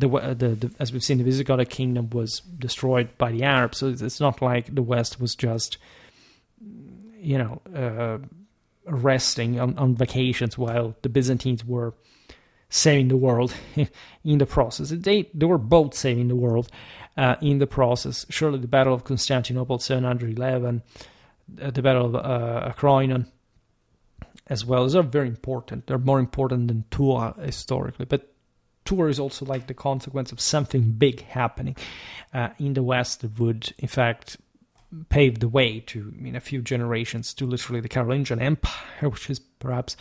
as we've seen, the Visigoth kingdom was destroyed by the Arabs. So it's not like the West was just, resting on vacations while the Byzantines were saving the world in the process. They were both saving the world in the process. Surely the Battle of Constantinople, 711, the Battle of Acroinon, as well. Those are very important. They're more important than Tours historically. But Tours is also like the consequence of something big happening in the West that would, in fact, pave the way to, in a few generations, to literally the Carolingian Empire, which is perhaps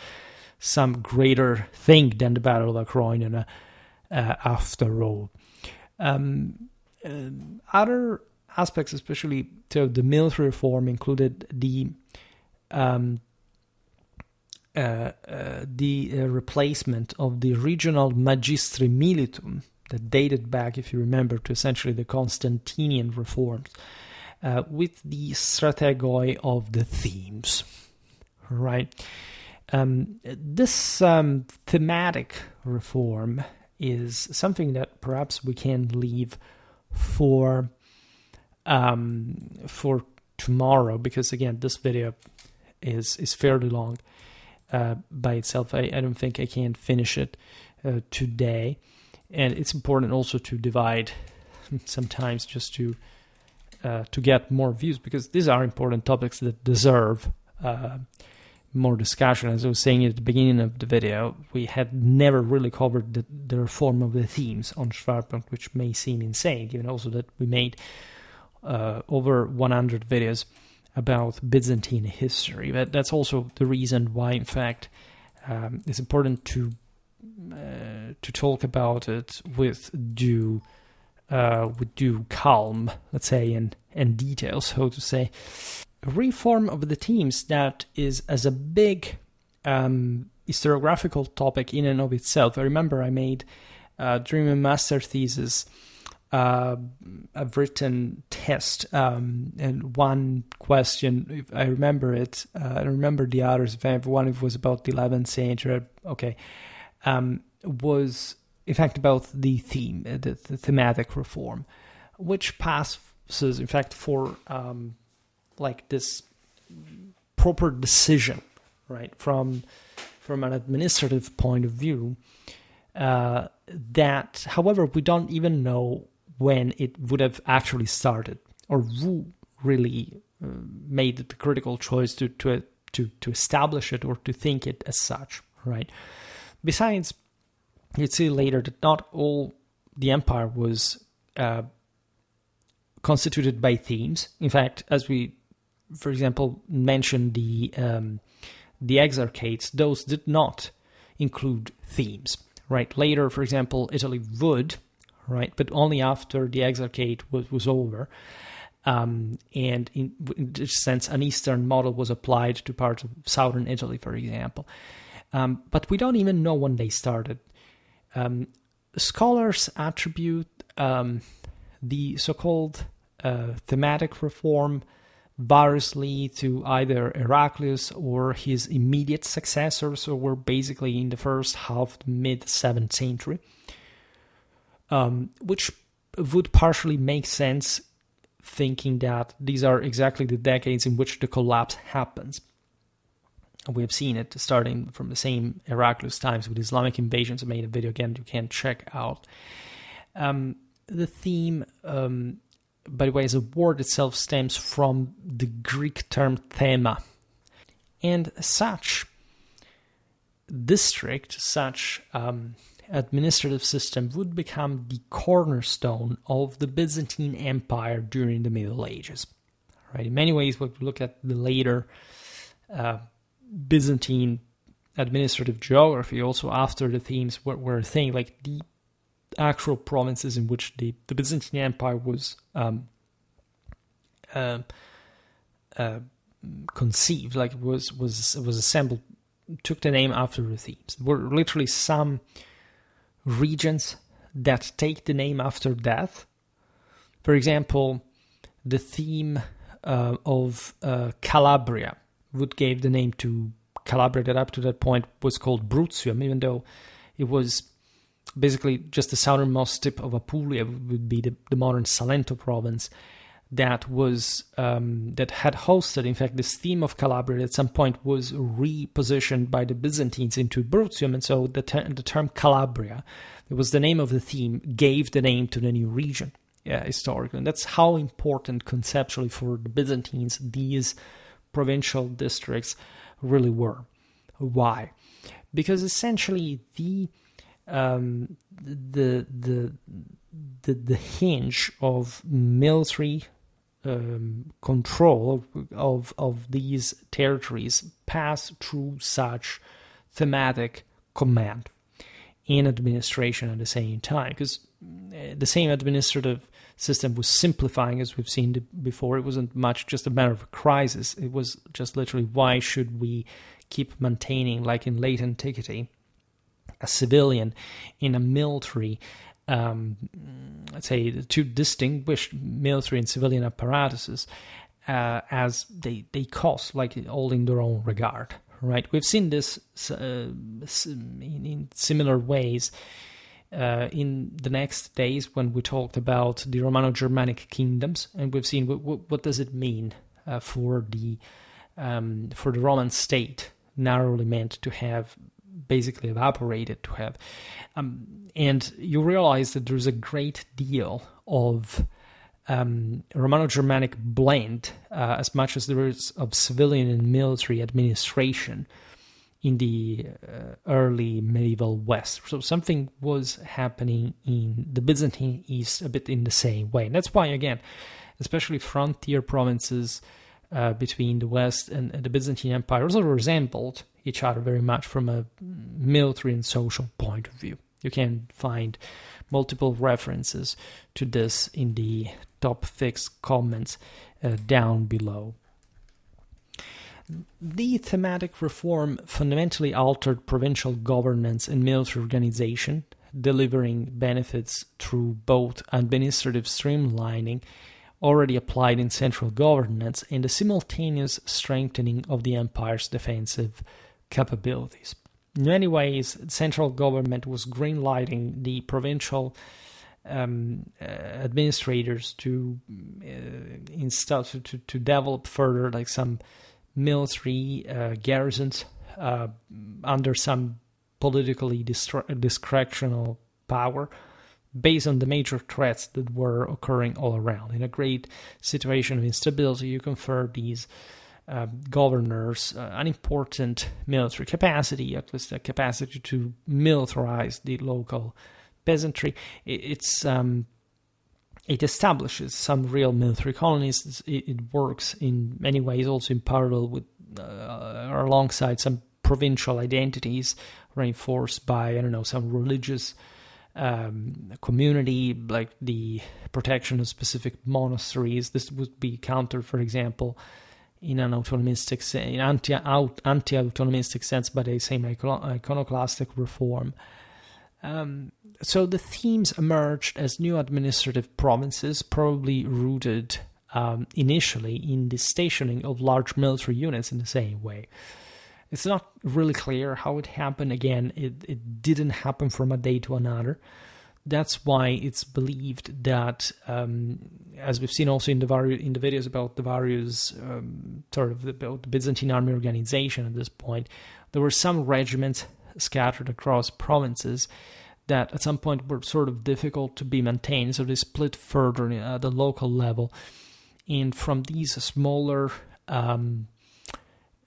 some greater thing than the Battle of Acroinon after all. Other aspects, especially to the military reform, included the replacement of the regional magistri militum that dated back, if you remember, to essentially the Constantinian reforms, with the strategoi of the themes, right? This thematic reform is something that perhaps we can leave for tomorrow, because again, this video is fairly long by itself. I don't think I can finish it today, and it's important also to divide sometimes just to get more views, because these are important topics that deserve more discussion. As I was saying at the beginning of the video, we had never really covered the reform of the themes on Schwerpunkt, which may seem insane, given also that we made over 100 videos about Byzantine history. But that's also the reason why, in fact, it's important to talk about it with due calm, let's say, and detail, so to say. Reform of the themes, that is as a big historiographical topic in and of itself. I remember I made during my master thesis a written test, and one question, if I remember it, I don't remember the others. If I have one, it was about the 11th century. Okay, was in fact about the theme, the thematic reform, which passes, in fact, for like this proper decision, right, from an administrative point of view, that, however, we don't even know when it would have actually started, or who really made the critical choice to establish it or to think it as such, right? Besides, you'd see later that not all the empire was constituted by themes. In fact, as we, for example, mentioned the exarchates, those did not include themes, right? Later, for example, Italy would, right, but only after the exarchate was over. And in this sense, an Eastern model was applied to parts of southern Italy, for example. But we don't even know when they started. Scholars attribute the so-called thematic reform variously to either Heraclius or his immediate successors, so we're basically in the first half, mid-7th century, which would partially make sense, thinking that these are exactly the decades in which the collapse happens. We have seen it starting from the same Heraclius times with Islamic invasions. I made a video again you can check out. The theme, by the way, as a word itself, stems from the Greek term thema. And such district, such administrative system would become the cornerstone of the Byzantine Empire during the Middle Ages. Right? In many ways, when we look at the later Byzantine administrative geography, also after the themes were a thing, like the actual provinces in which the Byzantine Empire was conceived, like it was assembled, took the name after the themes. There were literally some regions that take the name after death. For example, the theme of Calabria would give the name to Calabria, that up to that point was called Brutium, even though it was basically just the southernmost tip of Apulia would be the modern Salento province, that was that had hosted, in fact, this theme of Calabria at some point was repositioned by the Byzantines into Bruttium, and so the term Calabria, it was the name of the theme, gave the name to the new region, historically. And that's how important conceptually for the Byzantines these provincial districts really were. Why? Because essentially the hinge of military control of these territories pass through such thematic command and administration at the same time, because the same administrative system was simplifying, as we've seen before. It wasn't much just a matter of a crisis. It was just literally, why should we keep maintaining, like in late antiquity, a civilian in a military, let's say the two distinguished military and civilian apparatuses, as they cost, like all in their own regard, right? We've seen this in similar ways in the next days when we talked about the Romano-Germanic kingdoms, and we've seen what does it mean for the Roman state, narrowly meant to have basically evaporated, to have and you realize that there's a great deal of Romano-Germanic blend, as much as there is of civilian and military administration in the early medieval West. So something was happening in the Byzantine East a bit in the same way. And that's why, again, especially frontier provinces between the West and the Byzantine Empire also resembled each other very much from a military and social point of view. You can find multiple references to this in the top 6 comments down below. The thematic reform fundamentally altered provincial governance and military organization, delivering benefits through both administrative streamlining already applied in central governance and the simultaneous strengthening of the empire's defensive capabilities. In many ways, central government was greenlighting the provincial administrators to install to develop further, like some military garrisons under some politically discretional power, based on the major threats that were occurring all around. In a great situation of instability, you confer these governors an important military capacity, at least a capacity to militarize the local peasantry. It establishes some real military colonies. It works in many ways also in parallel with or alongside some provincial identities reinforced by, some religious community, like the protection of specific monasteries. This would be countered, for example, in an anti-autonomistic sense by the same iconoclastic reform. So the themes emerged as new administrative provinces, probably rooted initially in the stationing of large military units in the same way. It's not really clear how it happened. Again, it didn't happen from a day to another. That's why it's believed that, as we've seen also in the videos about the various about the Byzantine army organization at this point, there were some regiments scattered across provinces that at some point were sort of difficult to be maintained, so they split further at the local level, and from these smaller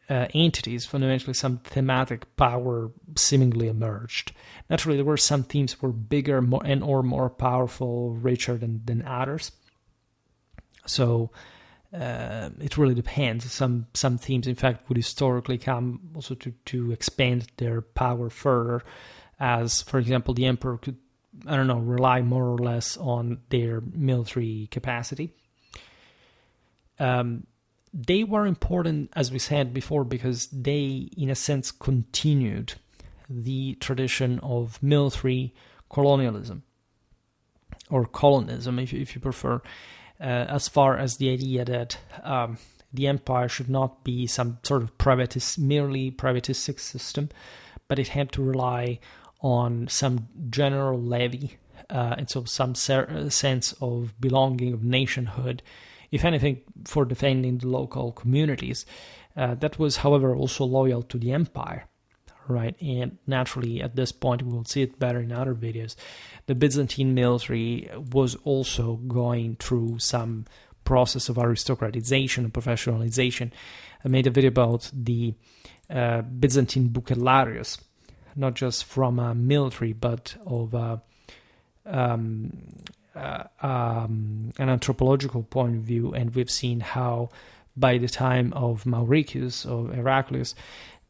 entities, fundamentally some thematic power seemingly emerged. Naturally, there were some themes were bigger more powerful, richer than others. So it really depends. Some themes, in fact, would historically come also to expand their power further, as, for example, the emperor could, rely more or less on their military capacity. They were important, as we said before, because they, in a sense, continued the tradition of military colonialism, or colonism, if you prefer, as far as the idea that the empire should not be some sort of merely privatistic system, but it had to rely on some general levy, and so some sense of belonging, of nationhood, if anything, for defending the local communities. That was, however, also loyal to the empire, right? And naturally, at this point, we will see it better in other videos. The Byzantine military was also going through some process of aristocratization and professionalization. I made a video about the Byzantine bucellarius, not just from a military, but of an anthropological point of view, and we've seen how by the time of Mauricius or Heraclius,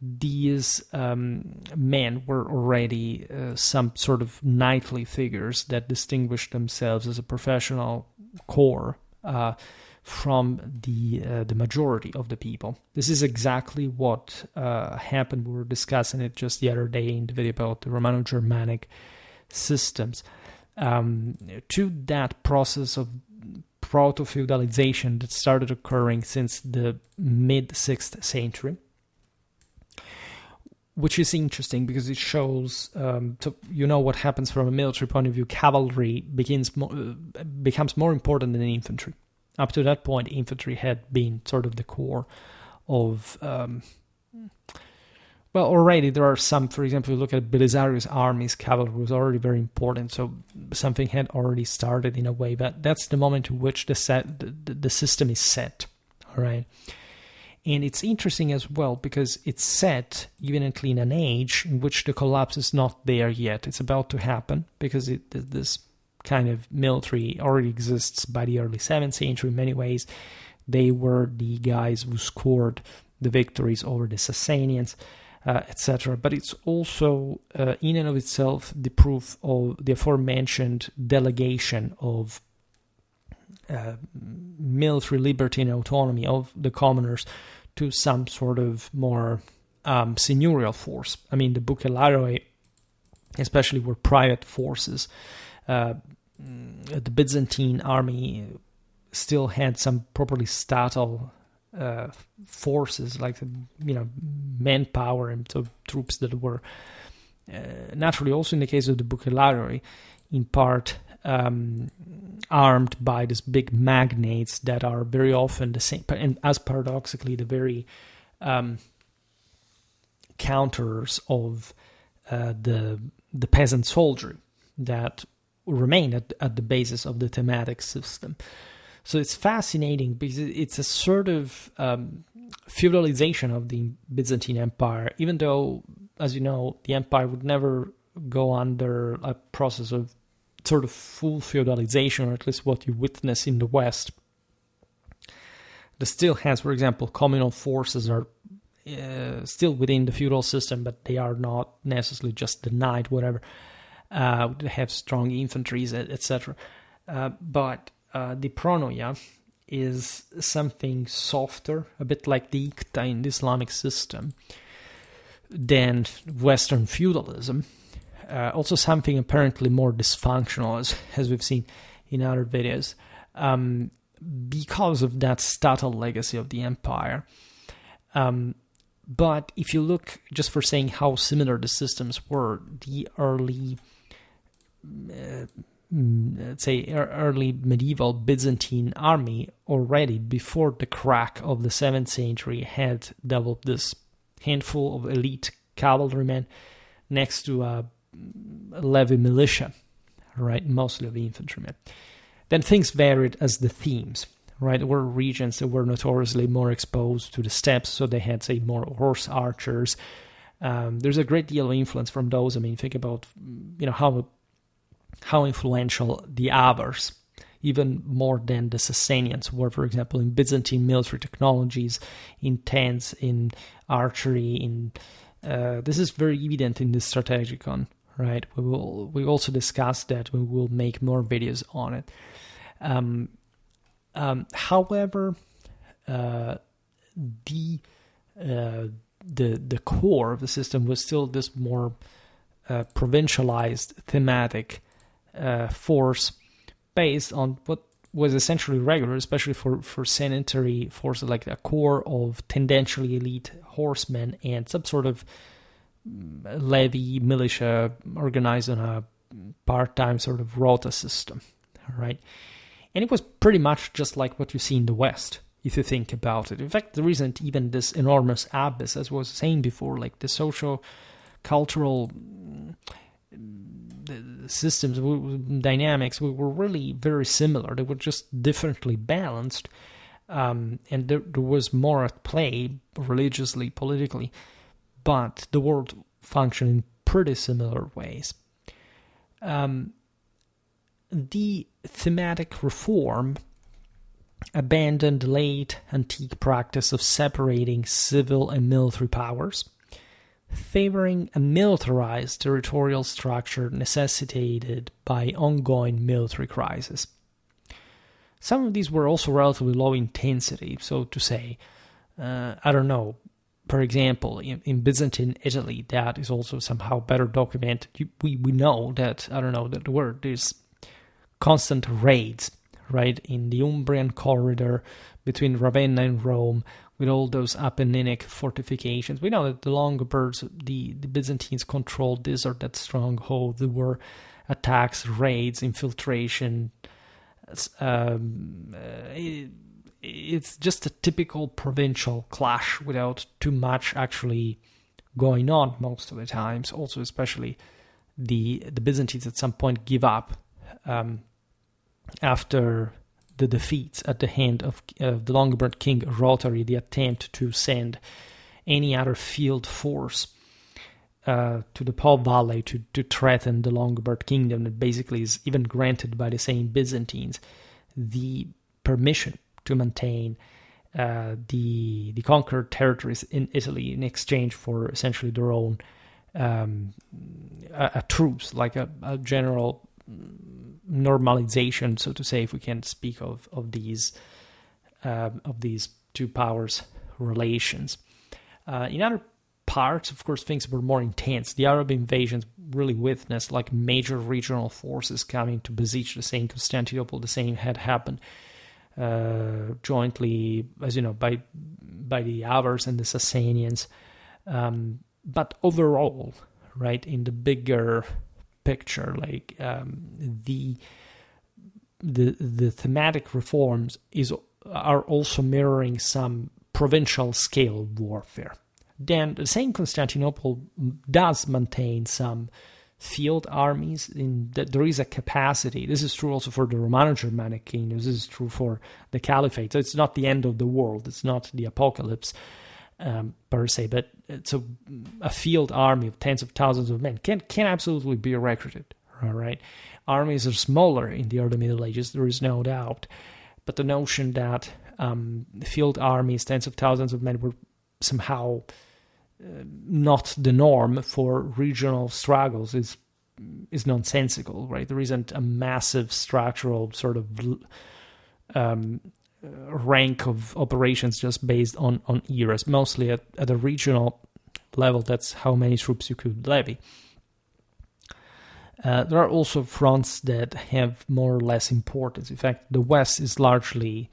these men were already some sort of knightly figures that distinguished themselves as a professional corps from the majority of the people. This is exactly what happened. We were discussing it just the other day in the video about the Romano-Germanic systems. To that process of proto-feudalization that started occurring since the mid-6th century, which is interesting because it shows, what happens from a military point of view. Cavalry becomes more important than infantry. Up to that point, infantry had been sort of the core of... already there are some, for example, you look at Belisarius' armies, cavalry was already very important, so something had already started in a way, but that's the moment in which the system is set, all right? And it's interesting as well because it's set evidently in an age in which the collapse is not there yet. It's about to happen because this kind of military already exists by the early 7th century in many ways. They were the guys who scored the victories over the Sasanians, etc. But it's also, in and of itself, the proof of the aforementioned delegation of military liberty and autonomy of the commoners to some sort of more seigneurial force. I mean, the bucellari especially were private forces. The Byzantine army still had some properly statal forces, like manpower and so troops that were naturally also in the case of the bucellari in part armed by these big magnates that are very often the same, and as paradoxically the very counters of the peasant soldiery that remain at the basis of the thematic system. So it's fascinating because it's a sort of feudalization of the Byzantine Empire, even though, as you know, the empire would never go under a process of sort of full feudalization, or at least what you witness in the West. The still has, for example, communal forces are still within the feudal system, but they are not necessarily just the knight, whatever. They have strong infantries, etc. But the pronoia is something softer, a bit like the ikta in the Islamic system, than Western feudalism. Also something apparently more dysfunctional, as we've seen in other videos, because of that statal legacy of the empire. But if you look, just for saying how similar the systems were, the early, let's say, early medieval Byzantine army already, before the crack of the 7th century, had developed this handful of elite cavalrymen next to a levy militia, right, mostly of infantrymen. Then things varied as the themes, right? There were regions that were notoriously more exposed to the steppes, so they had, say, more horse archers. There's a great deal of influence from those. I mean, think about, how influential the Avars, even more than the Sasanians, were, for example, in Byzantine military technologies, in tents, in archery. This is very evident in the Strategicon, right? We also discussed that. We will make more videos on it. However, the core of the system was still this more provincialized thematic force based on what was essentially regular, especially for sanitary forces, like a core of tendentially elite horsemen and some sort of levy militia organized on a part-time sort of rota system, right? And it was pretty much just like what you see in the West, if you think about it. In fact, there isn't even this enormous abyss, as I was saying before, like the social, cultural systems, dynamics were really very similar. They were just differently balanced, and there was more at play religiously, politically, but the world functioned in pretty similar ways. The thematic reform abandoned the late antique practice of separating civil and military powers, favoring a militarized territorial structure necessitated by ongoing military crises. Some of these were also relatively low intensity, so to say. For example, in Byzantine Italy, that is also somehow better documented. We know that, that there were these constant raids, right, in the Umbrian corridor between Ravenna and Rome, with all those Apenninic fortifications. We know that the Longobards, the Byzantines controlled this or that stronghold. There were attacks, raids, infiltration. It's just a typical provincial clash without too much actually going on most of the times. Also, especially the Byzantines at some point give up after the defeats at the hand of the Longobard king Rotary, the attempt to send any other field force to the Po Valley to threaten the Longobard kingdom, that basically is even granted by the same Byzantines the permission to maintain the conquered territories in Italy in exchange for essentially their own a truce, like a general normalization, so to say, if we can speak of these two powers relations. In other parts, of course, things were more intense. The Arab invasions really witnessed like major regional forces coming to besiege the same Constantinople. The same had happened jointly, as you know, by the Avars and the Sasanians. But overall, right, in the bigger picture, like the thematic reforms are also mirroring some provincial scale warfare. Then the same Constantinople does maintain some field armies, in that there is a capacity. This is true also for the Romano-Germanic kingdoms. This is true for the Caliphate. So it's not the end of the world. It's not the apocalypse per se, but so a field army of tens of thousands of men can absolutely be recruited. All right, armies are smaller in the early Middle Ages. There is no doubt, but the notion that field armies, tens of thousands of men, were somehow not the norm for regional struggles is nonsensical, right? There isn't a massive structural sort of rank of operations just based on eras. Mostly at a regional level, that's how many troops you could levy. There are also fronts that have more or less importance. In fact, the West is largely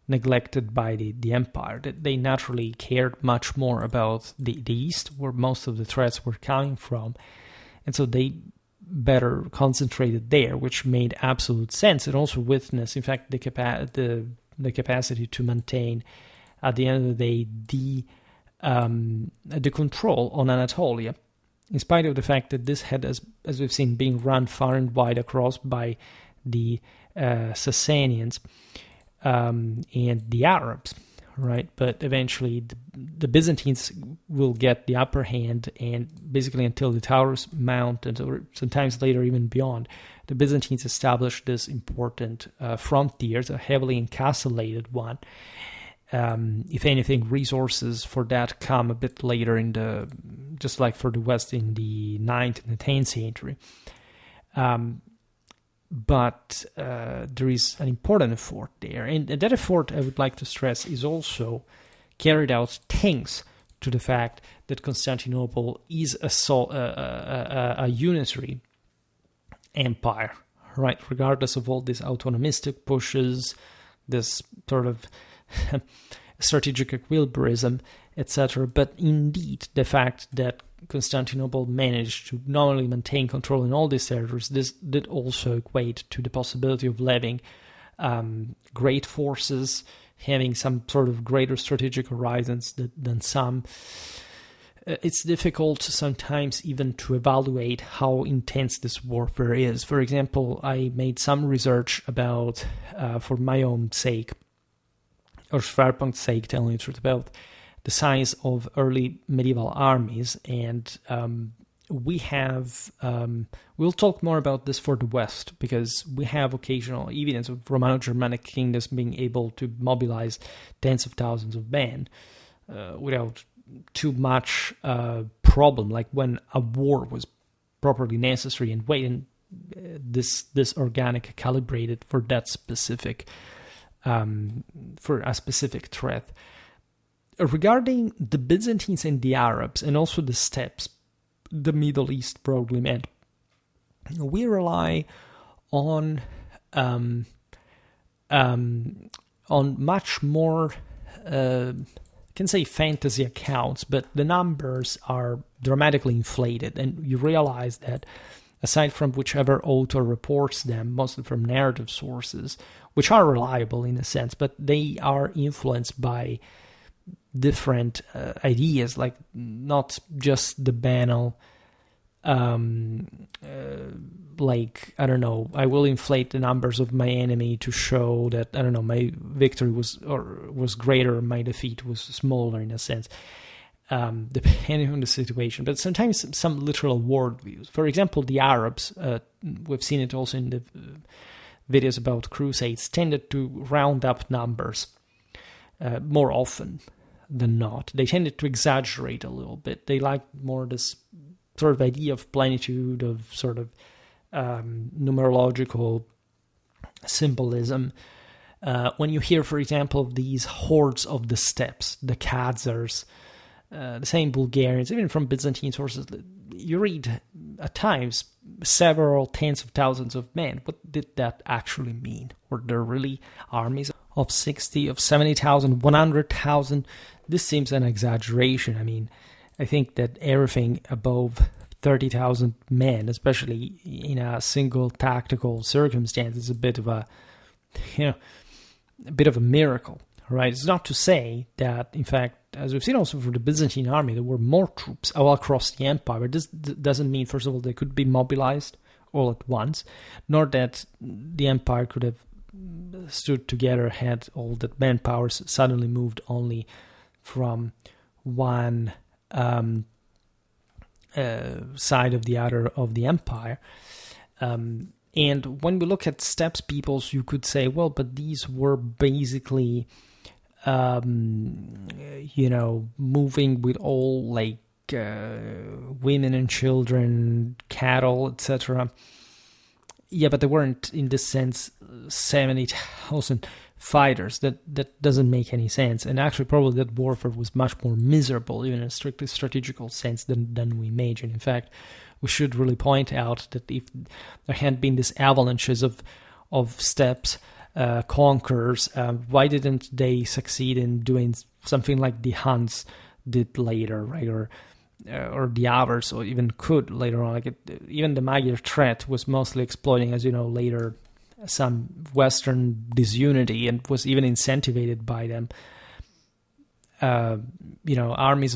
neglected by the empire. They naturally cared much more about the East, where most of the threats were coming from, and so they better concentrated there, which made absolute sense. It also witnessed, in fact, the capacity to maintain, at the end of the day, the control on Anatolia, in spite of the fact that this had, as we've seen, being run far and wide across by the Sasanians and the Arabs, right? But eventually the Byzantines will get the upper hand, and basically until the Taurus Mountains, or sometimes later even beyond, the Byzantines established this important frontier, a heavily encastellated one. If anything, resources for that come a bit later just like for the West in the 9th and the 10th century. But there is an important effort there. And that effort, I would like to stress, is also carried out thanks to the fact that Constantinople is a unitary empire, right? Regardless of all these autonomistic pushes, this sort of strategic equilibrism, etc. But indeed, the fact that Constantinople managed to not only maintain control in all these territories, this did also equate to the possibility of levying great forces, having some sort of greater strategic horizons than some. It's difficult sometimes even to evaluate how intense this warfare is. For example, I made some research about, for my own sake, or Schwerpunkt's sake, telling the truth, about the size of early medieval armies, and we'll talk more about this for the West, because we have occasional evidence of Romano-Germanic kingdoms being able to mobilize tens of thousands of men without too much problem, like when a war was properly necessary and waiting this organic calibrated for that specific for a specific threat. Regarding the Byzantines and the Arabs, and also the steppes, the Middle East broadly meant, we rely on much more, can say fantasy accounts, but the numbers are dramatically inflated, and you realize that aside from whichever author reports them, mostly from narrative sources, which are reliable in a sense, but they are influenced by different ideas, like not just the banal, like, I don't know, I will inflate the numbers of my enemy to show that, I don't know, my victory was greater, my defeat was smaller in a sense, depending on the situation. But sometimes some literal worldviews. For example, the Arabs, we've seen it also in the videos about crusades, tended to round up numbers more often than not. They tended to exaggerate a little bit. They liked more this sort of idea of plenitude, of sort of numerological symbolism. When you hear, for example, of these hordes of the steppes, the Khazars, the same Bulgarians, even from Byzantine sources, you read at times several tens of thousands of men. What did that actually mean? Were there really armies of 60, of 70,000, 100,000? This seems an exaggeration. I mean, I think that everything above 30,000 men, especially in a single tactical circumstance, is a bit of a miracle, right? It's not to say that, in fact, as we've seen also for the Byzantine army, there were more troops all across the empire. This doesn't mean, first of all, they could be mobilized all at once, nor that the empire could have stood together had all that manpower suddenly moved only from one side of the other of the empire. And when we look at steppes peoples, you could say, well, but these were basically, moving with all like women and children, cattle, etc. Yeah, but they weren't, in this sense, 70,000 fighters. That doesn't make any sense. And actually, probably that warfare was much more miserable, even in a strictly strategical sense, than we imagine. In fact, we should really point out that if there had been these avalanches of steppes conquerors, why didn't they succeed in doing something like the Huns did later, right? Or the Avars, or even could later on. Like even the Magyar threat was mostly exploiting, as you know, later some Western disunity, and was even incentivized by them. Armies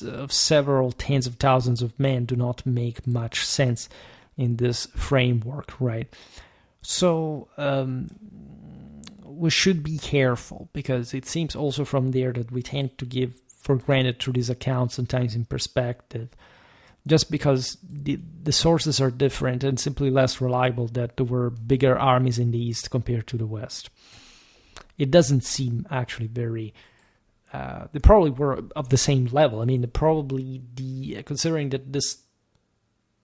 of several tens of thousands of men do not make much sense in this framework, right? So we should be careful, because it seems also from there that we tend to give for granted through these accounts, sometimes in perspective, just because the sources are different and simply less reliable, that there were bigger armies in the East compared to the West. It doesn't seem actually very... they probably were of the same level. I mean, considering that this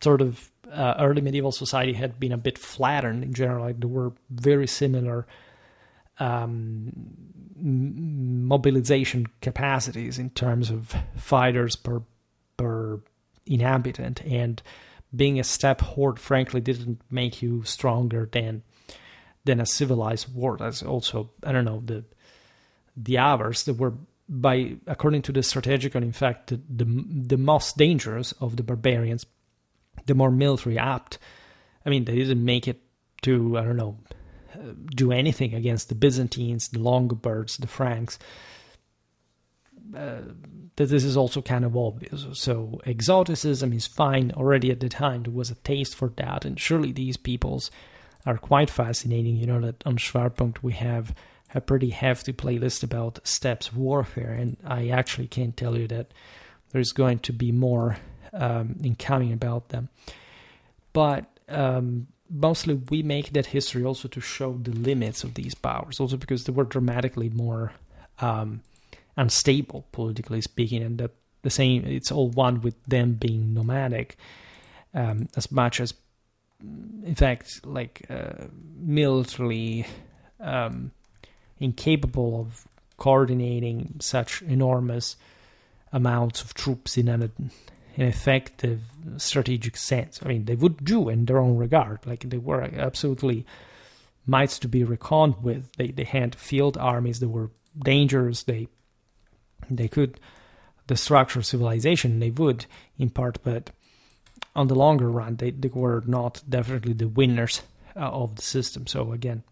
sort of early medieval society had been a bit flattened in general, like there were very similar mobilization capacities in terms of fighters per inhabitant, and being a steppe horde, frankly, didn't make you stronger than a civilized horde. As also, I don't know, the Avars, that were according to the strategicon, in fact, the most dangerous of the barbarians, the more military apt. I mean, they didn't make it to, I don't know, do anything against the Byzantines, the Longobards, the Franks. That this is also kind of obvious. So exoticism is fine. Already at the time there was a taste for that, and surely these peoples are quite fascinating. You know that on Schwerpunkt we have a pretty hefty playlist about steppes warfare, and I actually can tell you that there's going to be more incoming about them. But mostly we make that history also to show the limits of these powers, also because they were dramatically more unstable, politically speaking, and the same, it's all one with them being nomadic, as much as, in fact, like militarily incapable of coordinating such enormous amounts of troops in an effective strategic sense. I mean, they would do in their own regard, like they were absolutely mites to be reckoned with. They had field armies that were dangerous. They could destruct civilization. They would, in part, but on the longer run, they were not definitely the winners of the system. So again,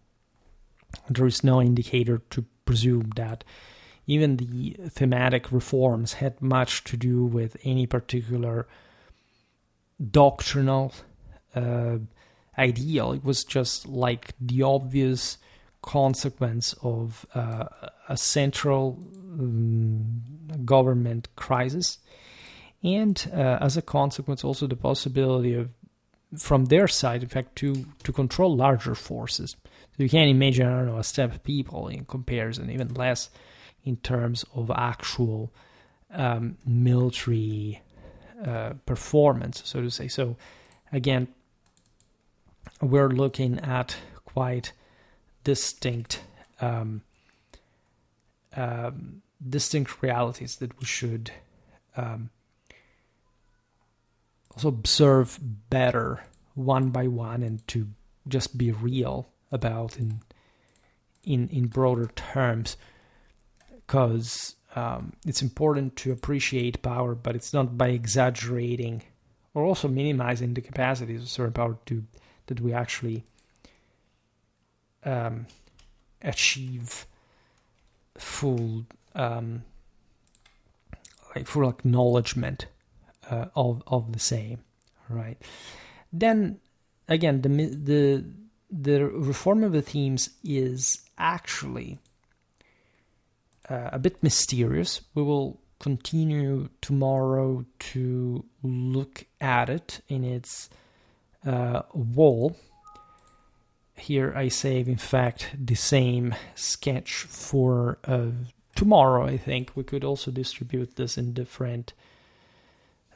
there is no indicator to presume that even the thematic reforms had much to do with any particular doctrinal ideal. It was just like the obvious consequence of a central government crisis, and as a consequence also the possibility of, from their side, in fact, to control larger forces. So you can imagine, I don't know, a steppe people in comparison, even less in terms of actual military performance, so to say. So again, we're looking at quite distinct distinct realities that we should also observe better one by one, and to just be real about in broader terms, because it's important to appreciate power, but it's not by exaggerating or also minimizing the capacities of certain power that we actually achieve full full acknowledgement of the same, right? Then again, the reform of the themes is actually a bit mysterious. We will continue tomorrow to look at it in its whole. Here I save, in fact, the same sketch for tomorrow. I think we could also distribute this in different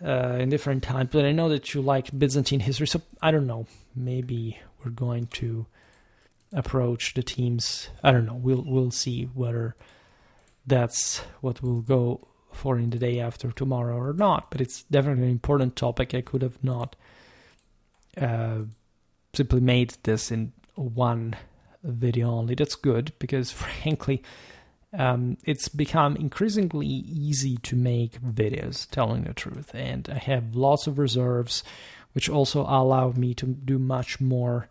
times. But I know that you like Byzantine history, so I don't know. Maybe we're going to approach the themes. I don't know. We'll see whether that's what we'll go for in the day after tomorrow or not. But it's definitely an important topic. I could have not simply made this in one video only. That's good, because frankly it's become increasingly easy to make videos, telling the truth, and I have lots of reserves which also allow me to do much more,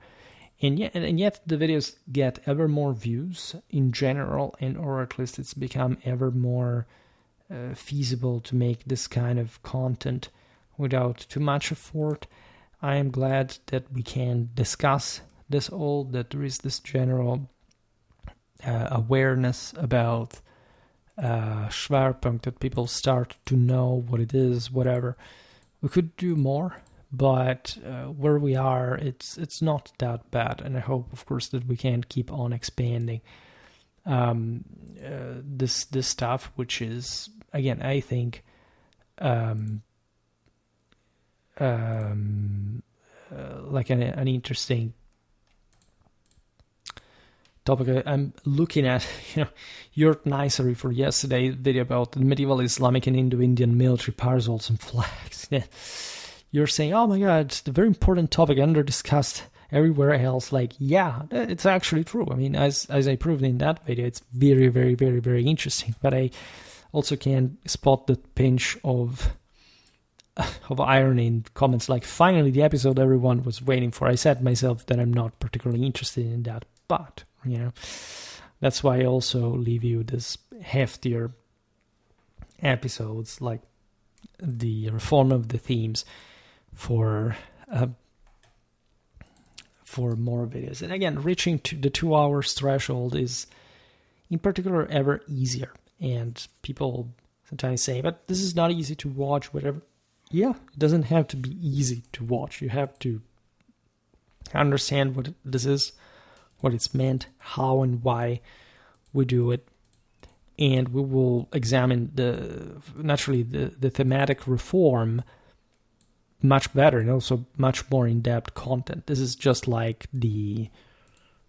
and yet the videos get ever more views in general, or at least it's become ever more feasible to make this kind of content without too much effort. I am glad that we can discuss this all, that there is this general awareness about Schwerpunkt, that people start to know what it is, whatever. We could do more, but where we are, it's not that bad, and I hope, of course, that we can keep on expanding this stuff, which is, again, I think like an interesting topic. I'm looking at, your Nicery for yesterday video about the medieval Islamic and Indo-Indian military parasols and flags. You're saying, oh my god, it's a very important topic, under discussed everywhere else. Like, yeah, it's actually true. I mean, as I proved in that video, it's very, very, very, very interesting. But I also can spot the pinch of irony in comments like, finally the episode everyone was waiting for. I said myself that I'm not particularly interested in that, but, that's why I also leave you this heftier episodes like the reform of the themes for more videos. And again, reaching to the 2 hours threshold is in particular ever easier. And people sometimes say, but this is not easy to watch, whatever. Yeah, it doesn't have to be easy to watch. You have to understand what this is, what it's meant, how and why we do it. And we will examine the thematic reform much better and also much more in-depth content. This is just like the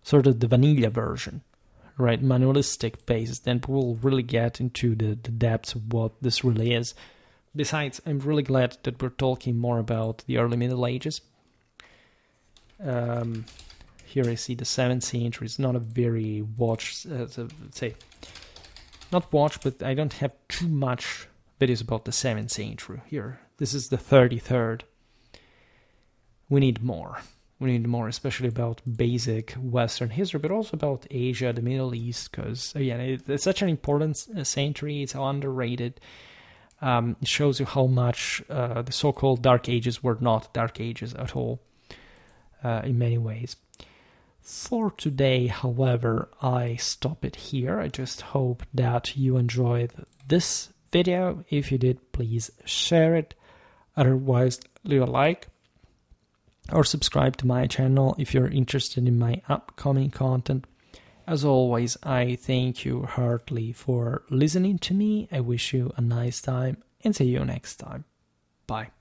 sort of the vanilla version, right? Manualistic basis. Then we'll really get into the depths of what this really is. Besides, I'm really glad that we're talking more about the early Middle Ages. Here I see the 7th century. It's not a very watched, not watched, but I don't have too much videos about the 7th century here. This is the 33rd. We need more. We need more, especially about basic Western history, but also about Asia, the Middle East, because, again, it's such an important century. It's underrated. It shows you how much the so-called Dark Ages were not Dark Ages at all, in many ways. For today, however, I stop it here. I just hope that you enjoyed this video. If you did, please share it. Otherwise, leave a like or subscribe to my channel if you're interested in my upcoming content. As always, I thank you heartily for listening to me. I wish you a nice time and see you next time. Bye.